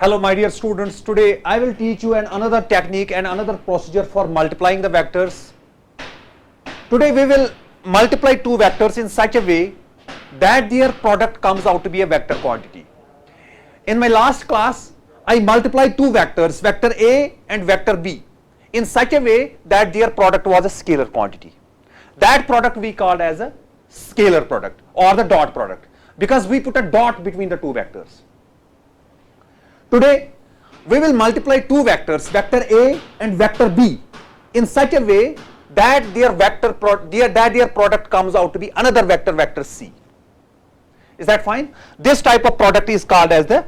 Hello my dear students, today I will teach you another technique and another procedure for multiplying the vectors. Today we will multiply two vectors in such a way that their product comes out to be a vector quantity. In my last class, I multiplied two vectors, vector A and vector B, in such a way that their product was a scalar quantity. That product we called as a scalar product or the dot product because we put a dot between the two vectors. Today we will multiply two vectors, vector A and vector B, in such a way that their product comes out to be another vector, vector C. Is that fine? This type of product is called as the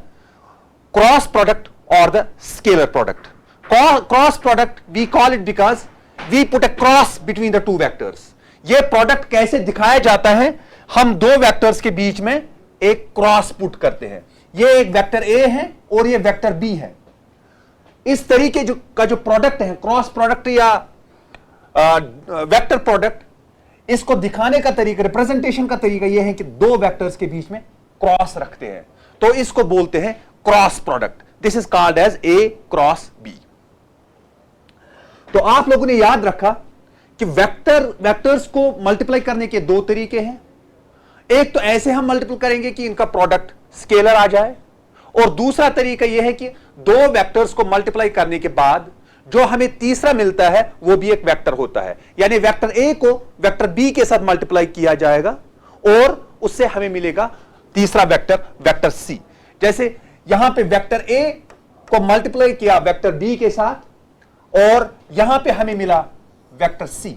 cross product or the scalar product. Cross product we call it because we put a cross between the two vectors. ये product कैसे दिखाया जाता है? हम दो vectors के बीच में एक क्रॉस पुट करते हैं. ये एक वेक्टर A है और ये वेक्टर B है. इस तरीके का जो प्रोडक्ट है, क्रॉस प्रोडक्ट या वेक्टर प्रोडक्ट, इसको दिखाने का तरीका, रिप्रेजेंटेशन का तरीका यह है कि दो वेक्टर्स के बीच में क्रॉस रखते हैं, तो इसको बोलते हैं cross product. This is called as A cross B. तो आप लोगों ने याद रखा कि वेक्टर्स को मल्टीप्लाई करने के दो तरीके हैं. एक तो ऐसे हम मल्टीप्लाई करेंगे कि इनका प्रोडक्ट स्केलर आ जाए, और दूसरा तरीका यह है कि दो वेक्टर्स को मल्टीप्लाई करने के बाद जो हमें तीसरा मिलता है वो भी एक वेक्टर होता है. यानी वेक्टर ए को वेक्टर बी के साथ मल्टीप्लाई किया जाएगा और उससे हमें मिलेगा तीसरा वेक्टर, वेक्टर सी. जैसे यहां पे वेक्टर ए को मल्टीप्लाई किया वेक्टर बी के साथ और यहां पे हमें मिला वेक्टर सी.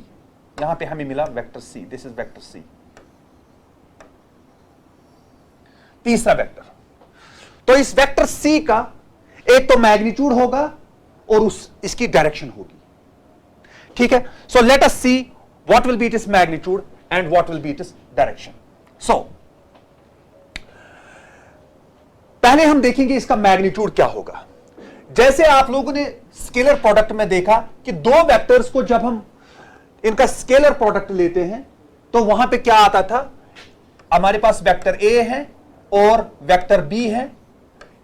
यहां पे हमें मिला vector C. This is vector C, तीसरा वेक्टर. तो इस वेक्टर सी का एक तो मैग्नीट्यूड होगा और इसकी डायरेक्शन होगी. ठीक है. So let us see what will be its magnitude and what will be its direction. So पहले हम देखेंगे इसका मैग्नीट्यूड क्या होगा. जैसे आप लोगों ने स्केलर प्रोडक्ट में देखा कि दो वेक्टर्स को जब हम इनका स्केलर प्रोडक्ट लेते हैं तो वहां पे क्या आता था, हमारे पास वेक्टर ए है और वेक्टर बी है.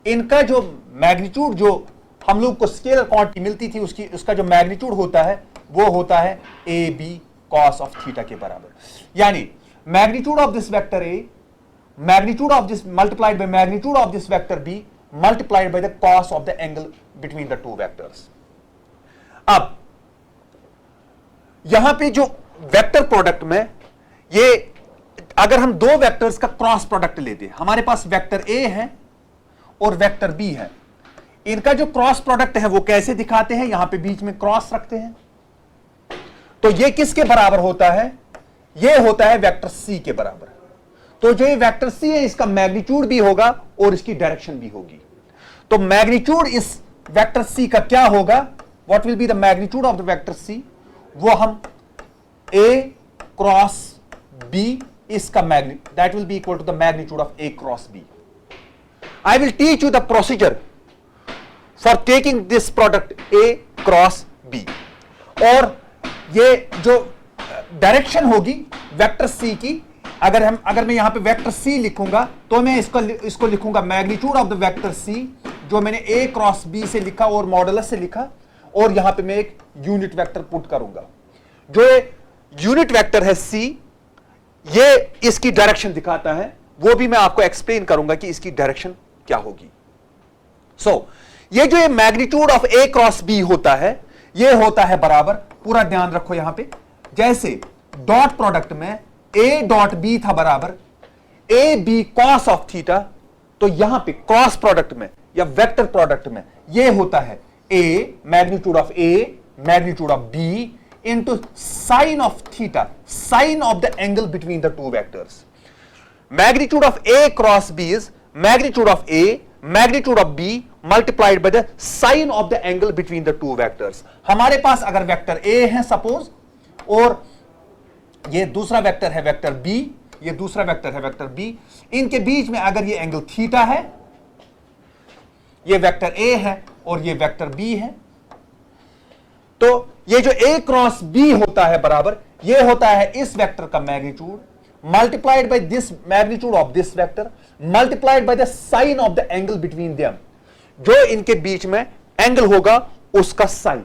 इनका जो मैग्नीट्यूड, जो हम लोग को स्केलर क्वांटिटी मिलती थी, उसका जो मैग्नीट्यूड होता है वो होता है A B cos of theta के बराबर. यानी magnitude of this vector A, magnitude of this multiplied by magnitude of this vector B multiplied by the cos of the angle between the two vectors. अब यहां पे जो vector product में, ये अगर हम दो वेक्टर्स का क्रॉस प्रोडक्ट लेते हैं, हमारे पास वेक्टर ए है और वेक्टर बी है. इनका जो क्रॉस प्रोडक्ट है वो कैसे दिखाते हैं, यहां पे बीच में क्रॉस रखते हैं. तो ये किसके बराबर होता है? ये होता है वेक्टर सी के बराबर. तो जो ये वेक्टर सी है इसका मैग्नीट्यूड भी होगा और इसकी डायरेक्शन भी होगी. तो मैग्नीट्यूड इस वेक्टर सी का क्या होगा, what will be the magnitude of the vector C, वो हम ए क्रॉस बी, इसका magnitude that will be equal to the magnitude of A cross B. I will teach you the procedure for taking this product A cross B. और ये जो direction होगी vector C की, अगर मैं यहां पे वेक्टर C लिखूंगा तो मैं इसको लिखूंगा magnitude of the vector C, जो मैंने A क्रॉस B से लिखा और मॉडुलस से लिखा, और यहां पे मैं एक यूनिट वेक्टर पुट करूंगा. जो यूनिट वेक्टर है C, ये इसकी डायरेक्शन दिखाता है, वो भी मैं आपको एक्सप्लेन करूंगा कि इसकी डायरेक्शन क्या होगी. सो ये जो magnitude of A cross B होता है, ये होता है बराबर, पूरा ध्यान रखो यहां पे, जैसे डॉट प्रोडक्ट में ए डॉट बी था बराबर A B cos of theta, तो यहां पे क्रॉस प्रोडक्ट में या वेक्टर प्रोडक्ट में ये होता है A magnitude of A magnitude of B into sine of theta, sine of the angle between the two vectors. Magnitude of A cross B is magnitude of A, magnitude of B multiplied by the sine of the angle between the two vectors. हमारे पास अगर vector A है suppose, और ये दूसरा vector है vector B, ये दूसरा vector है वेक्टर B, इनके बीच में अगर ये एंगल थीटा है, ये वेक्टर A है और ये वेक्टर B है, तो ये जो A क्रॉस B होता है बराबर, ये होता है इस वेक्टर का magnitude multiplied by this magnitude of this vector multiplied by the sine of the angle between them. जो इनके बीच में एंगल होगा उसका साइन।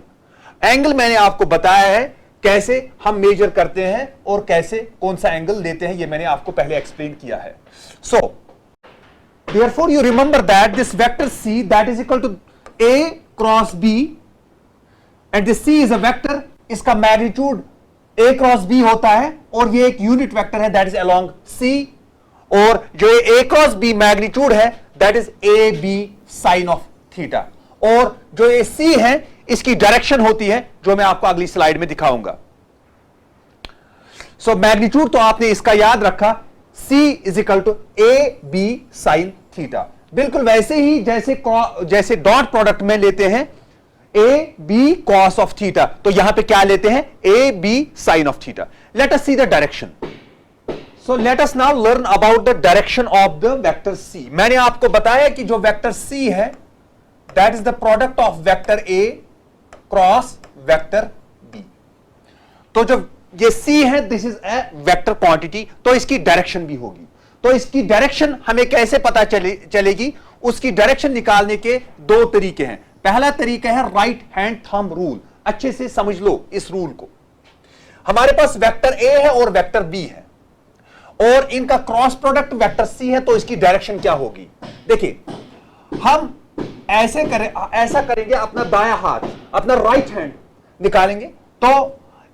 एंगल मैंने आपको बताया है कैसे हम मेजर करते हैं और कैसे कौन सा एंगल लेते हैं, ये मैंने आपको पहले एक्सप्लेन किया है। सो therefore you remember that this vector c that is equal to a cross b and this c is a vector, इसका मैग्नीट्यूड a क्रॉस b होता है और ये एक यूनिट वेक्टर है दैट इज अलोंग c, और जो a क्रॉस b मैग्नीट्यूड है that is a b sine of theta, और जो ये c है इसकी डायरेक्शन होती है जो मैं आपको अगली स्लाइड में दिखाऊंगा। सो मैग्नीट्यूड तो आपने इसका याद रखा, c is equal to a b sine theta. बिल्कुल वैसे ही जैसे डॉट प्रोडक्ट में लेते हैं a b cos of theta, तो यहां पे क्या लेते हैं a b sine of theta. Let us see the direction. So let us now learn about the direction of the vector c। मैंने आपको बताया कि जो वेक्टर c है that is the product of vector a cross vector b। तो जो ये c है this is a vector quantity, तो इसकी डायरेक्शन भी होगी। तो इसकी डायरेक्शन हमें कैसे पता चलेगी? उसकी डायरेक्शन निकालने के दो तरीके हैं। पहला तरीका है राइट हैंड थंब रूल। अच्छे से समझ लो इस रूल को। हमारे पास वेक्टर a है और वेक्टर b है और इनका क्रॉस प्रोडक्ट वेक्टर c है, तो इसकी डायरेक्शन क्या होगी? देखिए हम ऐसा करेंगे, अपना दायां हाथ, अपना राइट हैंड निकालेंगे, तो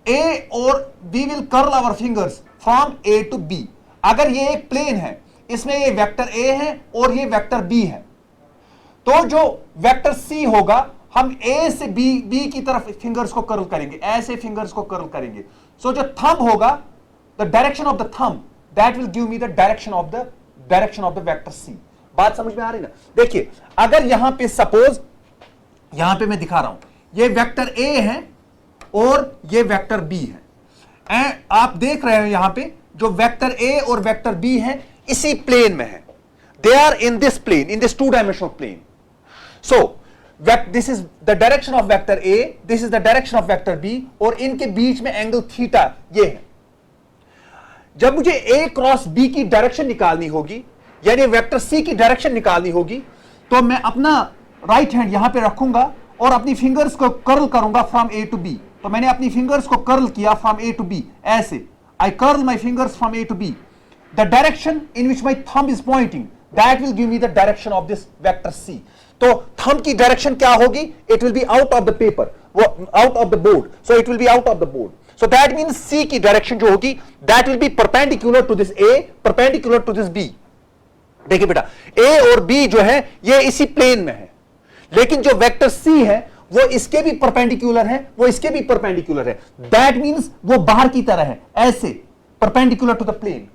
a और b will curl our fingers from a to b। अगर ये एक प्लेन है, इसमें ये वेक्टर a है और ये वेक्टर b है, तो जो वेक्टर c होगा हम a से b की तरफ फिंगर्स को कर्ल करेंगे, ऐसे फिंगर्स को कर्ल करेंगे। सो जो थंब होगा, the direction of the thumb that will give me the direction of the vector c। बात समझ में आ रही ना? देखिए अगर यहां पे सपोज, यहां पे मैं दिखा रहा हूं, ये वेक्टर a है और ये वेक्टर b है, एंड आप देख रहे हो यहां पे जो वेक्टर a और वेक्टर b है इसी प्लेन में है। They are in this plane, in this two dimensional plane. So this is the direction of vector a, this is the direction of vector b, और इनके बीच में एंगल थीटा ये है। जब मुझे a क्रॉस b की डायरेक्शन निकालनी होगी, यानी वेक्टर c की डायरेक्शन निकालनी होगी, तो मैं अपना राइट हैंड यहां पे रखूंगा और अपनी फिंगर्स को कर्ल करूंगा फ्रॉम a टू b। तो मैंने अपनी फिंगर्स को कर्ल किया फ्रॉम a टू b, ऐसे I curl my fingers from a to b। The direction in which my thumb is pointing that will give me the direction of this vector c। तो thumb की direction क्या होगी? It will be out of the paper, out of the board, so it will be out of the board. So that means C की direction जो होगी that will be perpendicular to this A, perpendicular to this B। देखिए बेटा A और B जो है ये इसी प्लेन में है, लेकिन जो वेक्टर C है वो इसके भी परपेंडिकुलर है, वो इसके भी परपेंडिकुलर है। दैट मींस वो बाहर की तरह है, ऐसे परपेंडिकुलर टू द प्लेन।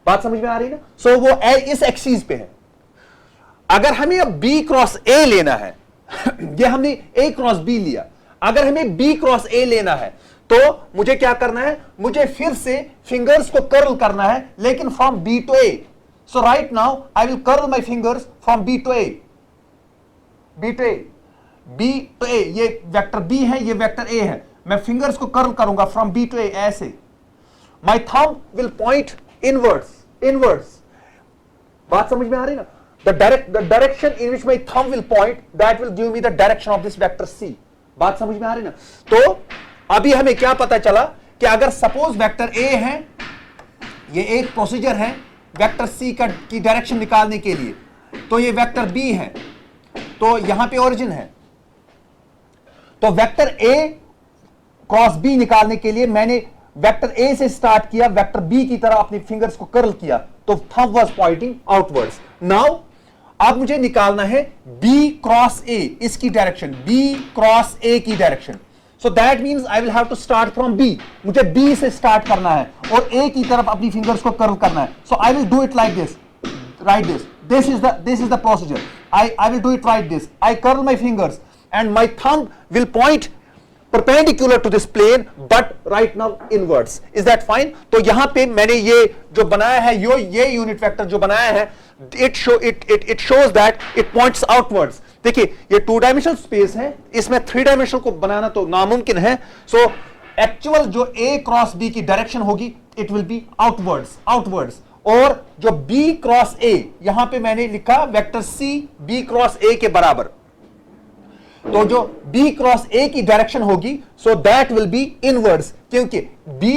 बात समझ में आ रही ना? सो वो इस एक्सिस पे है। अगर हमें अब B क्रॉस A लेना है ये हमने A क्रॉस B लिया, अगर हमें B क्रॉस A लेना है तो मुझे क्या करना है? मुझे फिर से फिंगर्स को कर्ल करना है, लेकिन from B to A। So right now I will curl my fingers from B to A, B to A, B to A। ये वेक्टर B है, ये वेक्टर A है। मैं फिंगर्स को कर्ल करूंगा फ्रॉम B टू A ऐसे। माई thumb will point inwards. बात समझ में आ रही ना? The direction in which my thumb will point that will give me the direction of this vector c। बात समझ में आ रही ना? तो अभी हमें क्या पता चला कि अगर सपोज वेक्टर a है, ये एक प्रोसीजर है वेक्टर c की डायरेक्शन निकालने के लिए, तो ये वेक्टर b है, तो यहां पे ओरिजिन है, तो वेक्टर a क्रॉस b निकालने के लिए मैंने वेक्टर a से स्टार्ट किया, वेक्टर b की तरह अपने फिंगर्स को कर्ल किया, तो thumb was pointing outwards. Now अब मुझे निकालना है b क्रॉस a, इसकी डायरेक्शन, b क्रॉस a की direction. So that means I will have to start from b। मुझे b से स्टार्ट करना है और a की तरफ अपनी फिंगर्स को कर्ल करना है। So I will do it like this, right this is the procedure. I will do it right this, I curl my fingers and my thumb will point perpendicular to this plane but right now inwards। is that fine? तो यहां पे मैंने ये जो बनाया है, ये unit vector जो बनाया है, it shows that it points outwards। देखिए ये टू डायमेंशनल स्पेस है, इसमें थ्री डायमेंशनल को बनाना तो नामुमकिन है। सो एक्चुअल जो A क्रॉस B की डायरेक्शन होगी इट विल बी आउटवर्ड्स, और जो B क्रॉस A, यहां पे मैंने लिखा vector C B cross A के बराबर, तो जो B क्रॉस A की डायरेक्शन होगी so that will be inwards, क्योंकि B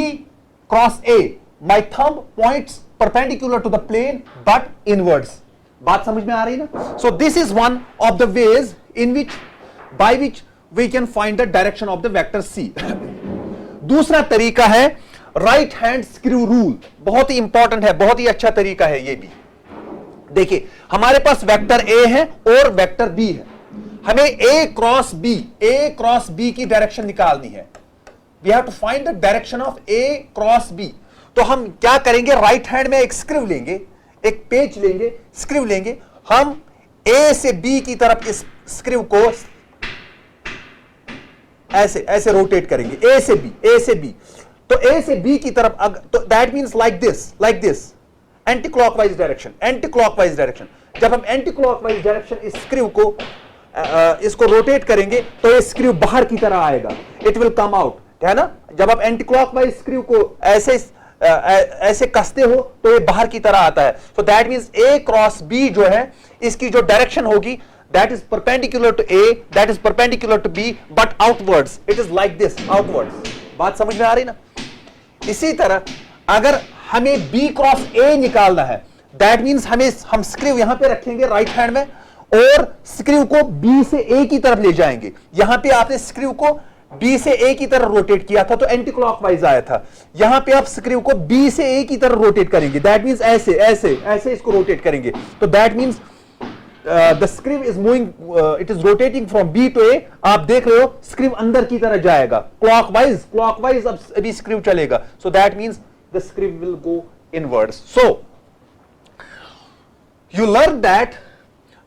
cross A my thumb points perpendicular to the plane but inwards. बात समझ में आ रही ना? So this is one of the ways in which by which we can find the direction of the vector C। दूसरा तरीका है right hand screw rule, बहुत ही इंपॉर्टेंट है, बहुत ही अच्छा तरीका है ये भी। देखिए हमारे पास वेक्टर A है और वेक्टर B है, हमें A क्रॉस B की डायरेक्शन निकालनी है। We have to find the direction of A cross B। तो हम क्या करेंगे, राइट हैंड में एक स्क्रू लेंगे, एक पेच लेंगे, स्क्रू लेंगे, हम A से B की तरफ इस स्क्रू को ऐसे ऐसे रोटेट करेंगे, A से B, तो A से B की तरफ, तो that means like this, anti clockwise direction. जब हम एंटी क्लॉकवाइज डायरेक्शन इस स्क्रू को इसको रोटेट करेंगे तो ये स्क्रू बाहर की तरह आएगा, इट विल कम आउट, है ना? जब आप एंटी क्लॉकवाइज स्क्रू को ऐसे कसते हो तो ये बाहर की तरह आता है। तो that means A cross B जो है, इसकी जो डायरेक्शन होगी that is perpendicular to A, that is perpendicular to B, but outwards. It is like this, outwards. बात समझ में आ रही ना? इसी तरह अगर हमें B क्रॉस A निकालना है, that means हम स्क्रू यहां पे रखेंगे राइट हैंड में और स्क्रू को B से A की तरफ ले जाएंगे। यहां पे आपने स्क्रू को B से A की तरफ रोटेट किया था तो एंटी क्लॉकवाइज आया था, यहां पे आप स्क्रू को B से A की तरफ रोटेट करेंगे, दैट मींस ऐसे इसको रोटेट करेंगे, तो that means the screw is moving, it is rotating from B to A। आप देख रहे हो स्क्रू अंदर की तरह जाएगा, क्लॉकवाइज अब अभी स्क्रू चलेगा, so that means the screw will go inwards। So you learn that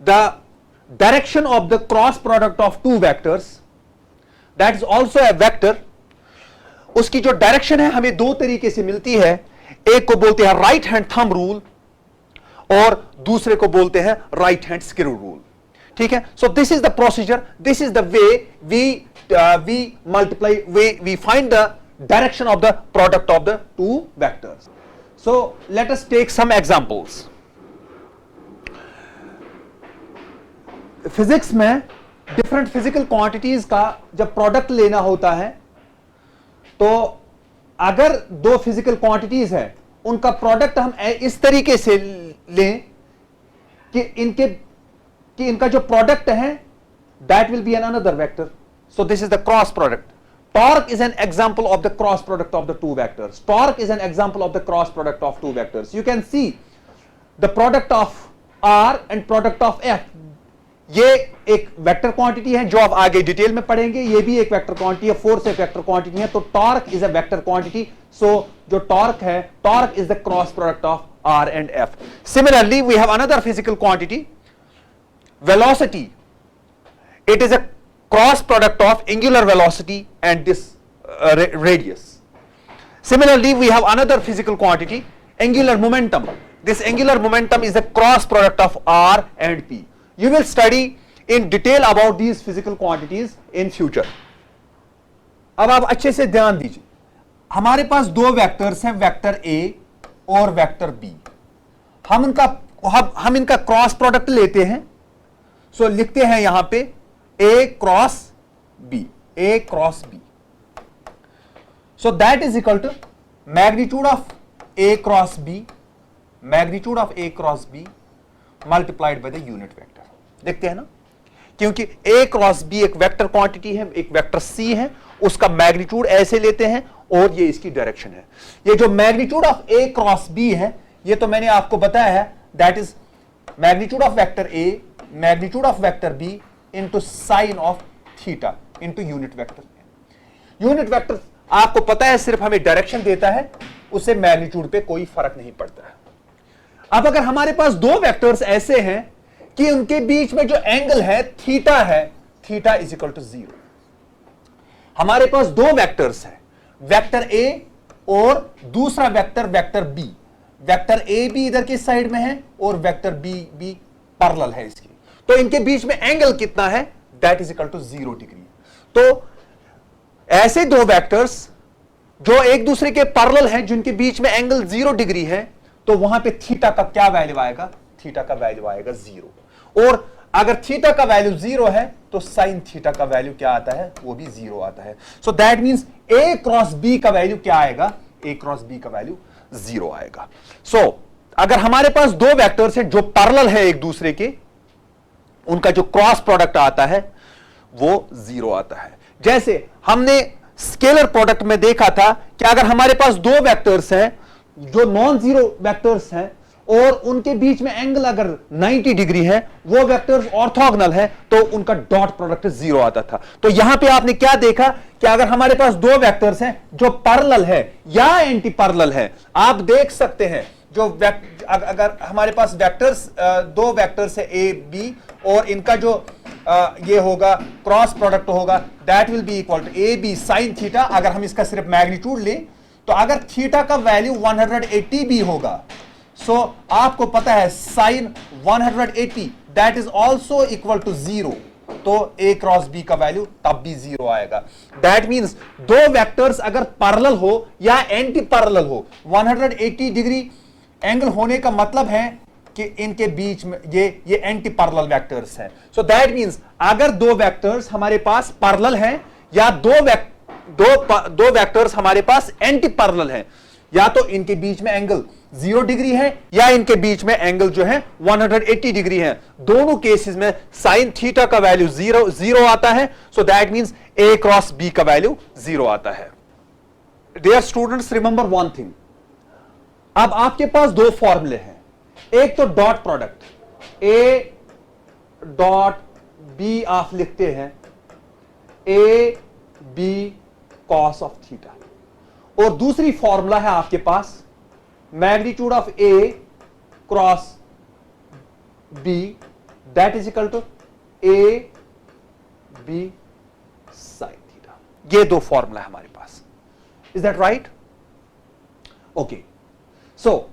the direction of the cross product of two vectors, that is also a vector, उसकी जो डायरेक्शन है हमें दो तरीके से मिलती है, एक को बोलते हैं राइट हैंड थंब रूल और दूसरे को बोलते हैं राइट हैंड स्क्रू रूल। ठीक है? So this is the procedure, this is the way we multiply, we find the direction of the product of the two vectors. So let us take some examples. Physics में different physical quantities का जब product लेना होता है तो अगर दो physical quantities है उनका प्रोडक्ट हम इस तरीके से लें कि इनका जो प्रोडक्ट है that will be an another vector. So this is the cross product. Torque is an example of the cross product of the two vectors. Torque is an example of the cross product of two vectors. You can see the product of R and product of F. ये एक vector quantity है जो आप आगे detail में पढ़ेंगे, ये भी एक वेक्टर क्वांटिटी है, फोर्स एक वेक्टर क्वांटिटी है, तो torque is a vector quantity. So जो टॉर्क है, torque is the cross product of R and F. Similarly, we have another physical quantity, velocity. It is a cross product of angular velocity and this radius. Similarly, we have another physical quantity, angular momentum. This angular momentum is a cross product of R and P. You will study in detail about these physical quantities in future. अब आप अच्छे से ध्यान दीजिए, हमारे पास दो vectors हैं, वेक्टर A और वेक्टर B। हम इनका क्रॉस प्रोडक्ट लेते हैं। सो लिखते हैं यहां पे A cross B, A cross B। So that is equal to magnitude of A cross B, magnitude of A cross B multiplied by the unit vector. देखते हैं ना, क्योंकि A क्रॉस B एक वेक्टर क्वांटिटी है, एक vector C है, उसका magnitude ऐसे लेते हैं और ये इसकी डायरेक्शन है। ये जो magnitude of A cross B है, ये तो मैंने आपको बताया है, that is magnitude of vector A, magnitude of vector B into sine of theta into unit vector. Unit vector आपको पता है सिर्फ हमें डायरेक्शन देता है, उससे मैग्नीट्यूड पे कोई फर्क नहीं पड़ता है। अब अगर हमारे पास दो वेक्टर्स ऐसे हैं कि उनके बीच में जो एंगल है थीटा इज इक्वल टू 0। हमारे पास दो वेक्टर्स हैं, वेक्टर A और दूसरा वेक्टर B। वेक्टर A भी इधर की साइड में है और वेक्टर B भी पैरेलल है इसकी, तो इनके बीच में एंगल कितना है, that is equal to 0 degree. तो ऐसे दो वेक्टर्स जो एक दूसरे के पैरेलल हैं, जिनके बीच में एंगल 0 डिग्री है, तो वहां पे थीटा का क्या वैल्यू आएगा, थीटा का वैल्यू आएगा 0। और अगर थीटा का वैल्यू 0 है तो साइन थीटा का वैल्यू क्या आता है, वो भी 0 आता है। So that means a cross b का वैल्यू क्या आएगा, a क्रॉस b का वैल्यू 0 आएगा। सो अगर हमारे पास दो वेक्टर्स हैं जो पैरेलल है एक दूसरे के, उनका जो क्रॉस प्रोडक्ट आता है वो 0 आता है। जैसे हमने स्केलर प्रोडक्ट में देखा था कि अगर हमारे पास दो वेक्टर्स हैं जो नॉन जीरो वेक्टर्स हैं और उनके बीच में एंगल अगर 90 डिग्री है, वो वेक्टर्स ऑर्थोगोनल है, तो उनका डॉट प्रोडक्ट 0 आता था। तो यहां पे आपने क्या देखा कि अगर हमारे पास दो वेक्टर्स हैं जो पैरेलल है या एंटी पैरेलल है, आप देख सकते हैं जो अगर हमारे पास वेक्टर्स दो वेक्टर्स है ए बी और इनका जो ये होगा क्रॉस प्रोडक्ट होगा, that will be equal to A B sine theta. अगर हम इसका सिर्फ मैग्नीट्यूड लें तो अगर थीटा का वैल्यू 180 भी होगा, सो आपको पता है sine 180 that is also equal to 0, तो ए क्रॉस बी का वैल्यू तब भी 0 आएगा। दैट मींस दो वेक्टर्स अगर पैरेलल हो या एंटी पैरेलल हो, 180 डिग्री एंगल होने का मतलब है कि इनके बीच में ये एंटी पैरेलल वेक्टर्स हैं। सो दैट मींस अगर दो वेक्टर्स हमारे पास पैरेलल हैं या दो वेक्टर्स हमारे पास एंटी पैरेलल हैं, या तो इनके बीच में एंगल 0 डिग्री है या इनके बीच में एंगल जो है 180 डिग्री है, दोनों केसेस में साइन थीटा का वैल्यू 0 आता है। So that means A cross B का वैल्यू 0 आता है। Dear students, remember one thing, अब आपके पास दो फॉर्मूले हैं, एक तो dot product A dot B आप लिखते हैं A B cos of theta, और दूसरी फॉर्मूला है आपके पास magnitude of A cross B that is equal to A B sine theta. ये दो फॉर्मूला है हमारे पास। Is that right? Okay, so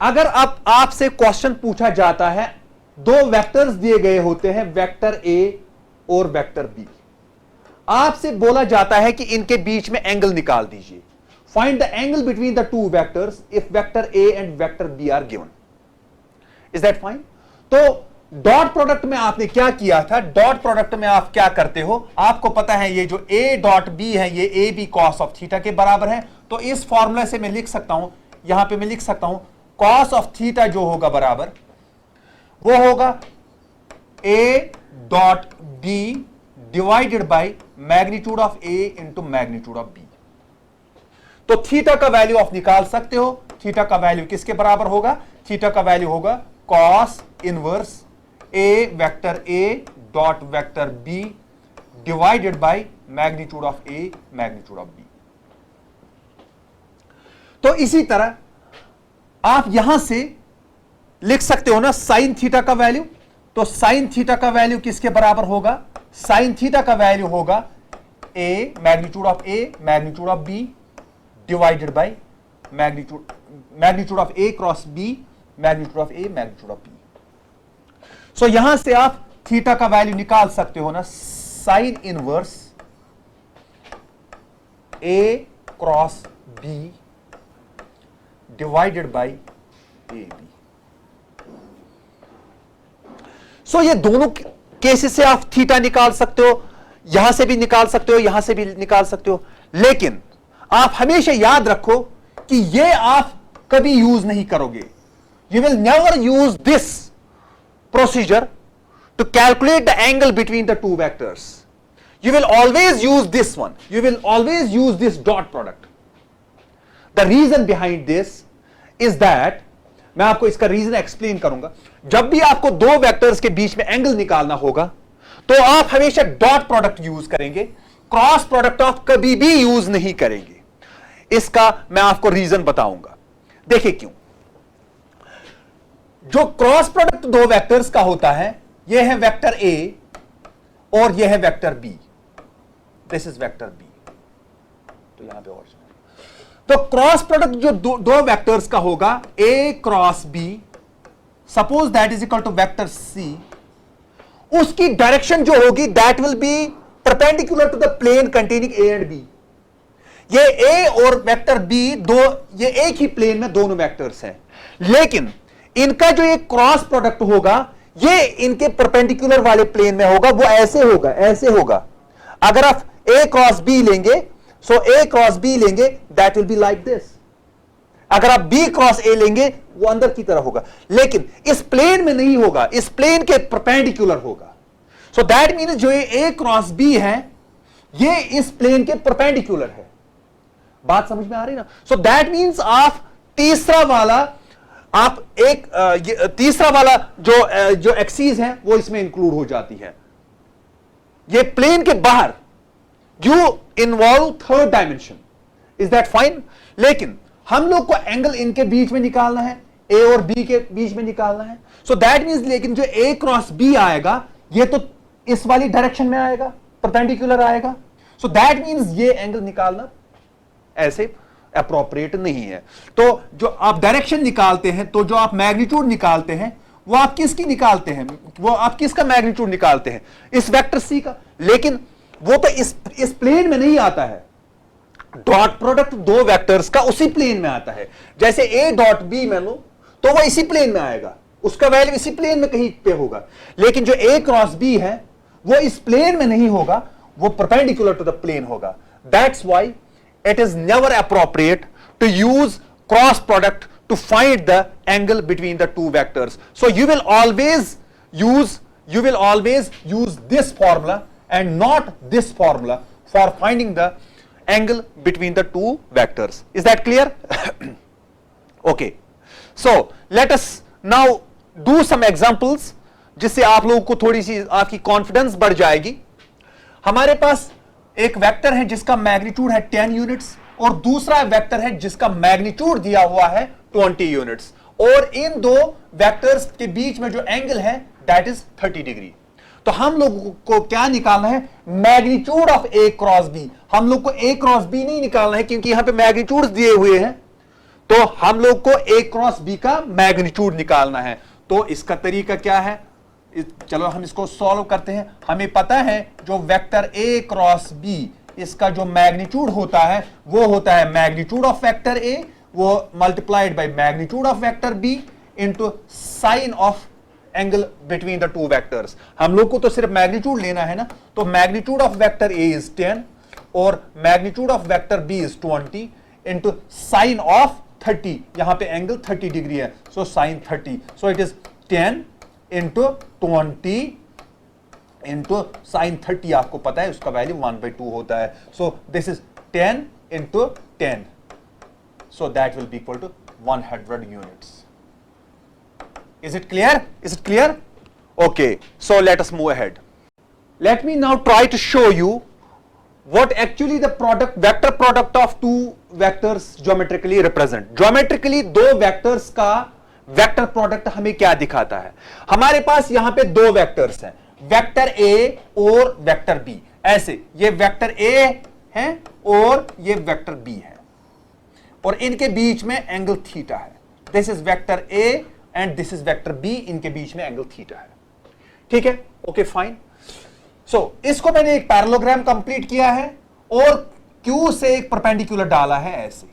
अगर अब आपसे क्वेश्चन पूछा जाता है, दो वेक्टर्स दिए गए होते हैं, वेक्टर ए और वेक्टर बी, आपसे बोला जाता है कि इनके बीच में एंगल निकाल दीजिए। Find the angle between the two vectors if vector A and vector B are given. Is that fine? तो डॉट प्रोडक्ट में आपने क्या किया था, डॉट प्रोडक्ट में आप क्या करते हो, आपको पता है ये जो ए डॉट बी है ये A B cos of theta के बराबर है। तो इस फॉर्मूला से मैं लिख सकता हूं, यहां पे मैं लिख सकता हूं कॉस ऑफ थीटा जो होगा बराबर वो होगा A dot B divided by magnitude of A into magnitude of B. तो थीटा का वैल्यू आप निकाल सकते हो। थीटा का वैल्यू किसके बराबर होगा, थीटा का वैल्यू होगा cos inverse A vector A dot vector B divided by magnitude of A magnitude of B. तो इसी तरह आप यहां से लिख सकते हो ना साइन थीटा का वैल्यू, तो साइन थीटा का वैल्यू किसके बराबर होगा, साइन थीटा का वैल्यू होगा A magnitude of A magnitude of B divided by magnitude of A cross B magnitude of A magnitude of B. So यहां से आप थीटा का वैल्यू निकाल सकते हो ना, sine inverse A cross B divided by A B. So ये दोनों केसेस से आप थीटा निकाल सकते हो, यहां से भी निकाल सकते हो, यहां से भी निकाल सकते हो, लेकिन आप हमेशा याद रखो कि ये आप कभी यूज नहीं करोगे। You will never use this procedure to calculate the angle between the two vectors. You will always use this one, you will always use this dot product. The reason behind this is that, मैं आपको इसका reason explain करूंगा। जब भी आपको दो vectors के बीच में एंगल निकालना होगा तो आप हमेशा डॉट प्रोडक्ट यूज करेंगे, क्रॉस प्रोडक्ट आप कभी भी यूज नहीं करेंगे। इसका मैं आपको रीजन बताऊंगा। देखिए क्यों। जो क्रॉस प्रोडक्ट दो वेक्टर्स का होता है, यह है वेक्टर ए और यह है vector B, this is vector B. तो यहां पे और तो क्रॉस प्रोडक्ट जो दो वेक्टर्स का होगा A cross B, suppose that is equal to vector C, उसकी डायरेक्शन जो होगी that will be perpendicular to the plane containing A and B. ये ए और वेक्टर बी दो, ये एक ही प्लेन में दोनों वेक्टर्स हैं, लेकिन इनका जो एक क्रॉस प्रोडक्ट होगा ये इनके परपेंडिकुलर वाले प्लेन में होगा, वो ऐसे होगा, ऐसे होगा। अगर आप ए क्रॉस बी लेंगे, सो ए क्रॉस बी लेंगे, that will be like this. अगर आप बी क्रॉस ए लेंगे वो अंदर की तरफ होगा, लेकिन इस प्लेन में नहीं होगा, इस प्लेन के परपेंडिकुलर होगा। सो दैट मीन्स जो ये ए क्रॉस बी है ये इस प्लेन के परपेंडिकुलर है। बात समझ में आ रही ना? सो दैट मीन्स आप तीसरा वाला, आप एक तीसरा वाला जो एक्सिस है वो इसमें इंक्लूड हो जाती है। ये प्लेन के बाहर you involve third dimension, is that fine? लेकिन हम लोग को एंगल इनके बीच में निकालना है, ए और बी के बीच में निकालना है। सो दैट मीन्स लेकिन जो ए क्रॉस बी आएगा ये तो इस वाली डायरेक्शन में आएगा, परपेंडिकुलर आएगा। सो दैट मीन्स ये एंगल निकालना ऐसे अप्रोप्रिएट नहीं है। तो जो आप डायरेक्शन निकालते हैं, तो जो आप मैग्नीट्यूड निकालते हैं वो आप किसकी निकालते हैं? वो आप किसका मैग्नीट्यूड निकालते हैं? इस वेक्टर सी का। लेकिन वो तो इस प्लेन में नहीं आता है। डॉट प्रोडक्ट दो वेक्टर्स का उसी प्लेन में आता है। जैसे ए डॉट बी मैं लूं तो वो इसी प्लेन में आएगा, उसका वैल्यू इसी प्लेन में कहीं पे होगा। लेकिन जो ए क्रॉस बी है वो इस प्लेन में नहीं होगा, वो परपेंडिकुलर टू द प्लेन होगा। That's why it is never appropriate to use cross product to find the angle between the two vectors. So you will always use this formula and not this formula for finding the angle between the two vectors. Is that clear? Okay. So let us now do some examples जिससे आप लोगों को थोड़ी सी आपकी confidence बढ़ जाएगी। हमारे पास एक वेक्टर है जिसका मैग्नीट्यूड है 10 यूनिट्स और दूसरा वेक्टर है जिसका मैग्नीट्यूड दिया हुआ है 20 यूनिट्स, और इन दो वेक्टर्स के बीच में जो एंगल है दैट इज 30 डिग्री। तो हम लोगों को क्या निकालना है? Magnitude of A cross B. हम लोग को ए क्रॉस बी नहीं निकालना है क्योंकि यहां पे मैग्नीट्यूड दिए हुए हैं, तो हम लोग को ए क्रॉस बी का मैग्नीट्यूड निकालना है। तो इसका तरीका क्या है? चलो हम इसको सॉल्व करते हैं। हमें पता है जो वेक्टर ए क्रॉस बी इसका जो मैग्नीट्यूड होता है वो होता है मैग्नीट्यूड ऑफ वेक्टर ए वो multiplied by magnitude of vector B into sine of angle between the two vectors. हम लोग को तो सिर्फ मैग्नीट्यूड लेना है ना, तो magnitude of vector A is 10 और magnitude of vector B is 20 into sine of 30। यहां पे एंगल 30 डिग्री है, so sine 30, so it is 10 into 20 into sine 30। आपको पता है उसका वैल्यू 1/2 होता है। So this is 10 into 10, so that will be equal to 100 units. Is it clear? Is it clear? Okay, so let us move ahead. Let me now try to show you what actually the vector product of two vectors geometrically represent. Geometrically दो vectors का vector product हमें क्या दिखाता है? हमारे पास यहां पे दो वेक्टर्स हैं, वेक्टर ए और वेक्टर बी। ऐसे ये वेक्टर ए है और ये वेक्टर बी है और इनके बीच में एंगल थीटा है। This is vector A and this is vector B, इनके बीच में एंगल थीटा है। ठीक है, ओके फाइन। सो इसको मैंने एक पैरेललोग्राम कंप्लीट किया है और क्यू से एक परपेंडिकुलर डाला है ऐसे।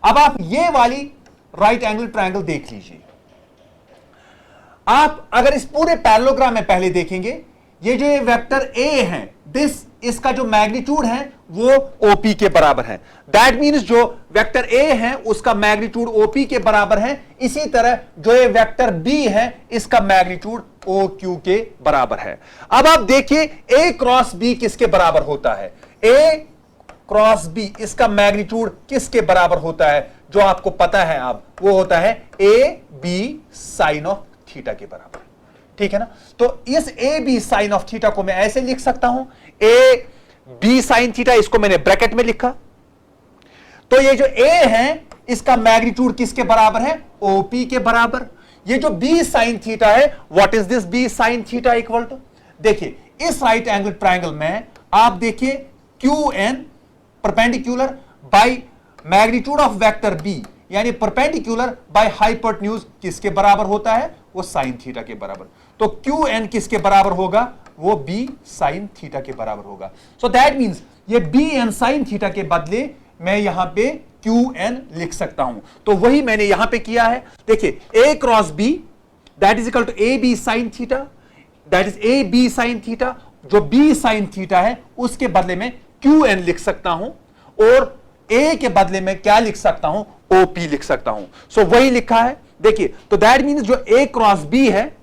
अब आप ये वाली राइट एंगल ट्रायंगल देख लीजिए। आप अगर इस पूरे पैरेललोग्राम में पहले देखेंगे, ये जो ये वेक्टर ए है इसका जो मैग्नीट्यूड है वो ओपी के बराबर है। दैट मीन्स जो वेक्टर ए है उसका मैग्नीट्यूड ओपी के बराबर है। इसी तरह जो ये वेक्टर बी है इसका मैग्नीट्यूड ओ क्यू के बराबर है। अब आप देखिए ए क्रॉस बी किसके बराबर होता है? ए क्रॉस बी इसका मैग्नीट्यूड किसके बराबर होता है? जो आपको पता है आप, वो होता है A B sine of theta के बराबर। ठीक है ना? तो इस A B sine of theta को मैं ऐसे लिख सकता हूं, ए बी साइन थीटा, इसको मैंने ब्रैकेट में लिखा। तो ये जो ए है इसका मैग्नीट्यूड किसके बराबर है? ओपी के बराबर। ये जो बी साइन थीटा है, what is this B sine theta equal to? देखिए इस राइट एंगल ट्रायंगल में आप देखिए Q N perpendicular by magnitude of vector B यानी परपेंडिकुलर बाय हाइपोटेन्यूज किसके बराबर होता है? वो साइन थीटा के बराबर। तो क्यू एन किसके बराबर होगा? वो बी साइन थीटा के बराबर होगा। सो दैट मींस ये बी एन साइन थीटा के बदले मैं यहां पे QN लिख सकता हूं। तो वही मैंने यहां पे किया है। देखिए A cross B that is equal to AB sine theta, that is AB sine theta. जो B साइन थीटा है उसके बदले में QN लिख सकता हूं, और A के बदले में क्या लिख सकता हूं, OP लिख सकता हूं। सो वही लिखा है। देखिए तो दैट मीन्स जो A क्रॉस B है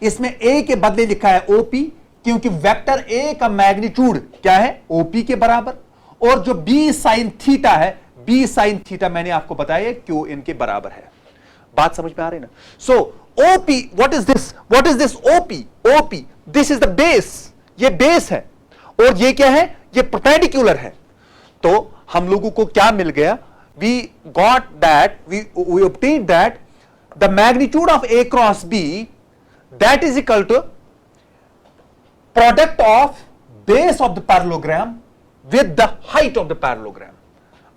इसमें A के बदले लिखा है OP, क्योंकि वेक्टर A का मैग्नीट्यूड क्या है, OP के बराबर, और जो B साइन थीटा है, B साइन थीटा मैंने आपको बताया QN के बराबर है। बात समझ में आ रही है ना? सो OP, what is this, what is this OP, this is the base, ये बेस है, और ये क्या है, ये परपेंडिकुलर है। तो हम लोगों को क्या मिल गया, we got that, we obtained that the magnitude of A cross B that is equal to product of base of the parallelogram with the height of the parallelogram,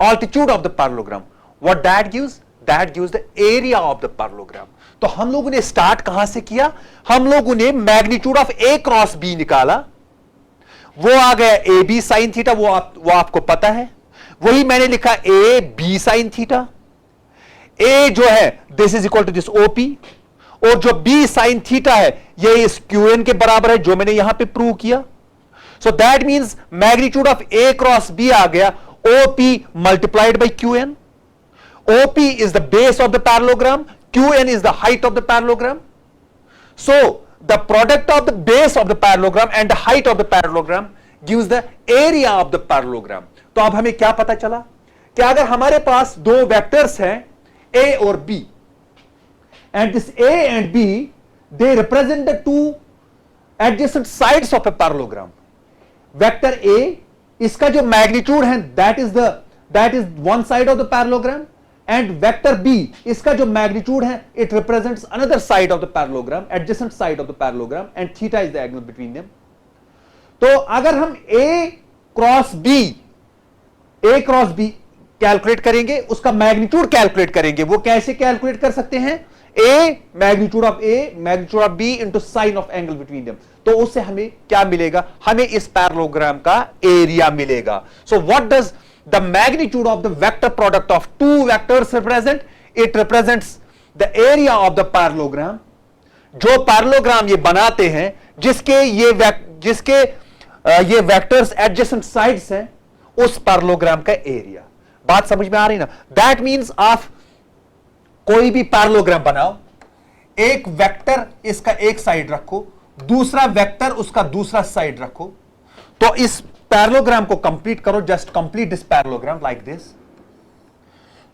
altitude of the parallelogram. What that gives? That gives the area of the parallelogram. तो हम लोगों ने start कहां से किया, हम लोगों ने magnitude of A cross B निकाला, वो आ गया AB साइन थीटा, वो आपको पता है। वही मैंने लिखा AB साइन थीटा, A जो है this is equal to this OP, और जो B साइन थीटा है ये इस QN के बराबर है, जो मैंने यहां पे प्रूव किया। सो that means magnitude of A cross B आ गया OP multiplied by QN। OP is the base of the parallelogram, QN is the height of the parallelogram. So the product of the base of the parallelogram and the height of the parallelogram gives the area of the parallelogram. तो अब हमें क्या पता चला कि अगर हमारे पास दो वेक्टर्स हैं A और B, and this A and B they represent the two adjacent sides of a parallelogram. Vector A इसका जो मैग्नीट्यूड है that is one side of the parallelogram, and vector B इसका जो मैग्नीट्यूड है it represents another side of the parallelogram, adjacent side of the parallelogram, and theta is the angle between them. तो अगर हम A cross B calculate करेंगे, उसका magnitude calculate करेंगे, वो कैसे कैलकुलेट कर सकते हैं, A magnitude of A magnitude of B into sine of angle between them. तो उससे हमें क्या मिलेगा, हमें इस पैरेललोग्राम का एरिया मिलेगा। So what does the magnitude of the vector product of two vectors represent? It represents the area of the parallelogram. जो पैरेललोग्राम ये बनाते हैं, जिसके ये वेक्टर्स एडजेसेंट साइड्स हैं, उस पैरेललोग्राम का एरिया। बात समझ में आ रही ना? दैट मींस आप कोई भी पैरेललोग्राम बनाओ, एक वेक्टर इसका एक साइड रखो, दूसरा वेक्टर उसका दूसरा साइड रखो, तो इस पैरेललोग्राम को कंप्लीट करो, just complete this parallelogram like this.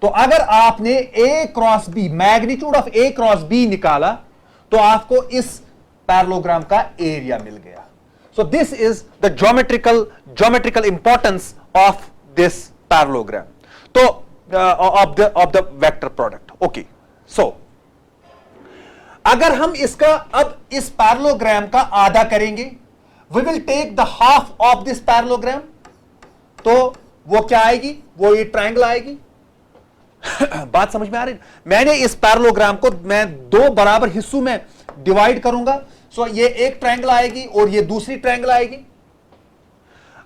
तो अगर आपने A cross B magnitude of A cross B निकाला, तो आपको इस पैरेललोग्राम का एरिया मिल गया। So this is the geometrical importance of this parallelogram, तो of the vector product. Okay, so अगर हम इसका अब इस पैरेललोग्राम का आधा करेंगे, we will take the half of this parallelogram, तो वो क्या आएगी, वो ये ट्रायंगल आएगी। बात समझ में आ रही है? मैंने इस पैरेललोग्राम को मैं दो बराबर हिस्सों में डिवाइड करूंगा, सो ये एक ट्रायंगल आएगी और ये दूसरी ट्रायंगल आएगी।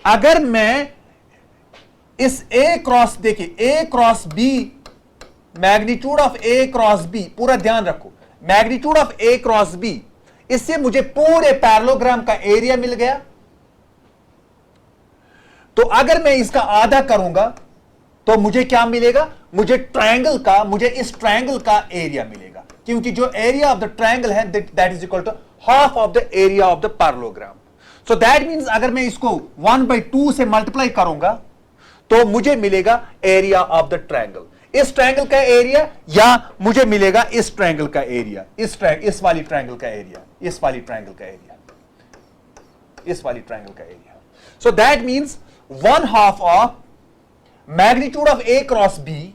अगर मैं इस A क्रॉस, देखिए A cross B magnitude of A cross B, पूरा ध्यान रखो, magnitude of A cross B, इससे मुझे पूरे पैरेललोग्राम का एरिया मिल गया। तो अगर मैं इसका आधा करूंगा तो मुझे क्या मिलेगा, मुझे इस ट्रायंगल का एरिया मिलेगा, क्योंकि जो एरिया ऑफ द ट्रायंगल है that is equal to half of the area of the parallelogram. So that means अगर मैं इसको 1/2 से मल्टीप्लाई करूंगा तो मुझे मिलेगा एरिया ऑफ द ट्रायंगल, इस ट्रायंगल का एरिया, या मुझे मिलेगा इस ट्रायंगल का एरिया, इस वाली ट्रायंगल का एरिया, इस वाली ट्रायंगल का एरिया, इस वाली ट्रायंगल का area. So that means 1/2 of magnitude of A cross B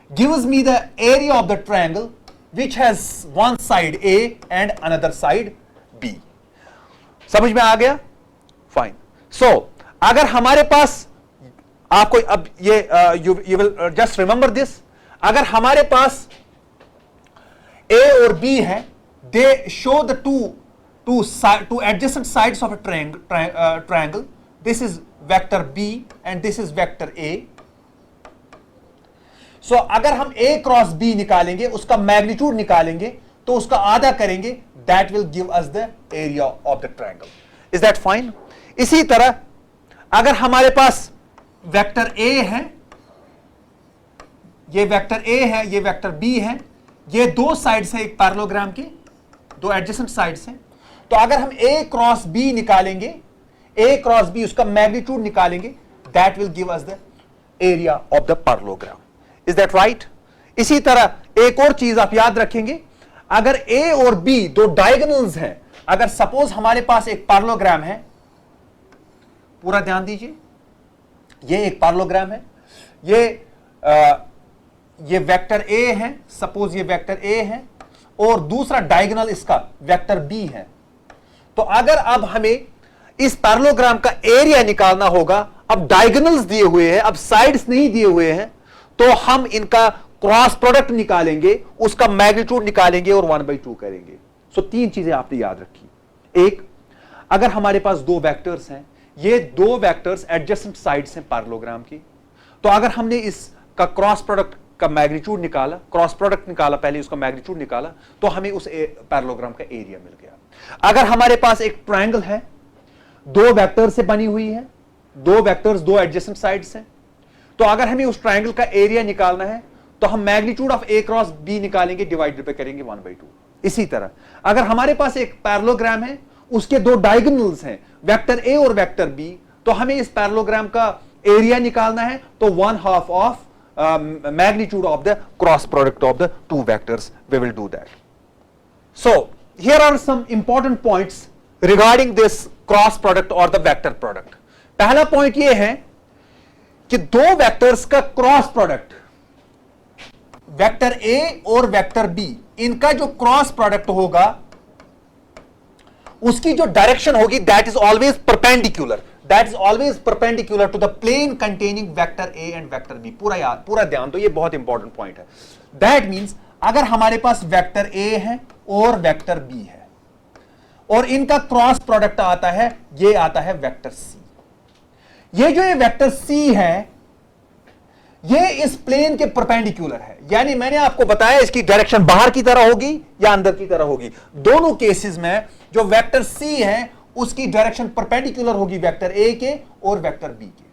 gives me the area of the triangle which has one side A and another side B. समझ में आ गया? फाइन। सो अगर हमारे पास, आपको अब ये you will just remember this, अगर हमारे पास A और B है, दे show the two adjacent sides of a triangle, this is vector B and this is vector A, सो अगर हम ए क्रॉस बी निकालेंगे, उसका मैग्नीट्यूड निकालेंगे, तो उसका आधा करेंगे, that will give us the area of the triangle. Is that fine? इसी तरह अगर हमारे पास वेक्टर ए है, ये वेक्टर ए है, ये वेक्टर बी है, ये दो साइड्स है एक पैरेललोग्राम के, दो एडजेसेंट साइड्स हैं, तो अगर हम ए क्रॉस बी निकालेंगे, ए क्रॉस बी उसका मैग्नीट्यूड निकालेंगे, that will give us the area of the parallelogram. Is that right? इसी तरह एक और चीज आप याद रखेंगे, अगर ए और बी दो डायगोनल्स हैं, अगर सपोज हमारे पास एक पैरेललोग्राम है, पूरा ध्यान दीजिए, ये एक पैरेललोग्राम है, ये वेक्टर ए है, सपोज ये वेक्टर ए है और दूसरा डायगोनल इसका वेक्टर बी है। तो अगर अब हमें इस पैरेललोग्राम का एरिया निकालना होगा, अब डायगोनल्स दिए हुए हैं, अब साइड्स नहीं दिए हुए हैं, तो हम इनका क्रॉस प्रोडक्ट निकालेंगे, उसका मैग्नीट्यूड निकालेंगे और 1/2 करेंगे। सो तीन चीजें आपने याद रखी। एक, अगर हमारे पास दो वेक्टर्स हैं, ये दो वेक्टर्स एडजेसेंट साइड्स हैं पैरेललोग्राम की, तो अगर हमने इसका क्रॉस प्रोडक्ट का मैग्नीट्यूड निकाला, क्रॉस प्रोडक्ट निकाला, पहले उसका मैग्नीट्यूड निकाला, तो हमें उस पैरेललोग्राम का एरिया मिल गया। अगर हमारे पास एक ट्रायंगल है, दो वेक्टर से बनी हुई है, दो वेक्टर्स दो एडजेसेंट साइड्स हैं, तो अगर हमें उस ट्रायंगल का एरिया निकालना है, तो हम magnitude of A cross B निकालेंगे, डिवाइडेड पे करेंगे 1/2। इसी तरह अगर हमारे पास एक पैरेललोग्राम है, उसके दो डायगोनल्स हैं, वेक्टर ए और वेक्टर बी, तो हमें इस पैरेललोग्राम का एरिया निकालना है, तो 1/2 of magnitude of the cross product of the two vectors. We will do that. So here are some important points regarding this cross product or the vector product. पहला point यह है कि दो vectors का cross product, vector A और vector B, इनका जो cross product होगा, उसकी जो डायरेक्शन होगी, that is always perpendicular, that is always perpendicular to the plane containing vector A and vector B। पूरा ध्यान दो, ये बहुत इंपॉर्टेंट पॉइंट है। That means अगर हमारे पास वेक्टर A है और वेक्टर B है और इनका क्रॉस प्रोडक्ट आता है, ये आता है वेक्टर C। ये जो ये वेक्टर C है, ये इस प्लेन के परपेंडिकुलर है, यानी मैंने आपको बताया इसकी डायरेक्शन बाहर की तरह होगी या अंदर की तरह होगी। दोनों केसेस में जो वेक्टर C है, उसकी डायरेक्शन परपेंडिकुलर होगी वेक्टर ए के और वेक्टर बी के।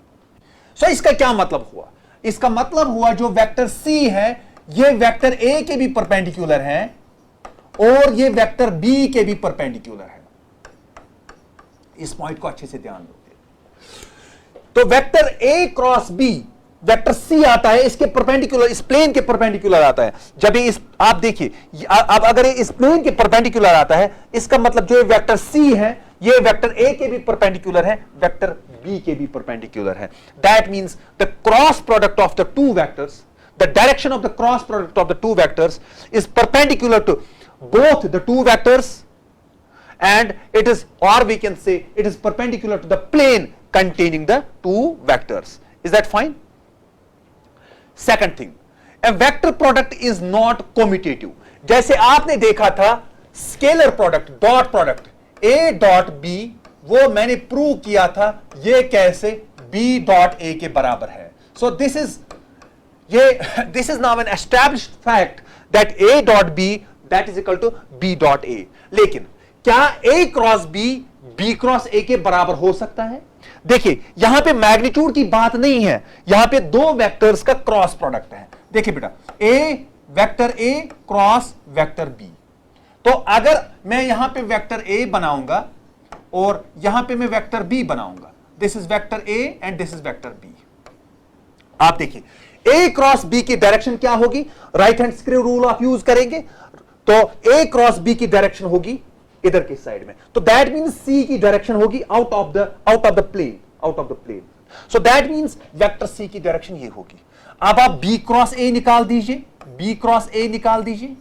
सो इसका क्या मतलब हुआ? इसका मतलब हुआ जो वेक्टर सी है, ये वेक्टर ए के भी परपेंडिकुलर है और ये वेक्टर बी के भी परपेंडिकुलर है। इस पॉइंट को अच्छे से ध्यान दो। तो vector A cross B, vector C आता है, इसके परपेंडिकुलर, इस प्लेन के परपेंडिकुलर आता है। जब ये इस, आप देखिए, अब अगर ये इस प्लेन के परपेंडिकुलर आता है, इसका मतलब जो वेक्टर सी है, ये वेक्टर ए के भी परपेंडिकुलर है, वेक्टर बी के भी परपेंडिकुलर है। That means the cross product of the two vectors, the direction of the cross product of the two vectors is perpendicular to both the two vectors and it is, or we can say it is perpendicular to the plane containing the two vectors. Is that fine? Second thing, a vector product is not commutative. जैसे आपने देखा था scalar product, dot product a dot b, वो मैंने prove किया था ये कैसे b डॉट a के बराबर है। So this is now an established fact that a dot b that is equal to b dot a। लेकिन क्या a cross b b cross a के बराबर हो सकता है? देखिए, यहां पे मैग्नीट्यूड की बात नहीं है, यहां पे दो वेक्टर्स का क्रॉस प्रोडक्ट है। देखिए बेटा, a vector a cross vector b, तो अगर मैं यहां पे वेक्टर a बनाऊंगा और यहां पे मैं वेक्टर b बनाऊंगा, this is vector a and this is vector b। आप देखिए, a क्रॉस b की डायरेक्शन क्या होगी? राइट हैंड स्क्रू रूल आप यूज करेंगे, तो a क्रॉस b की डायरेक्शन होगी इधर की साइड में, तो दैट मींस c की डायरेक्शन होगी out of the plane. So that means vector c की डायरेक्शन ये होगी। अब आप b क्रॉस a निकाल दीजिए, b क्रॉस a निकाल दीजिए,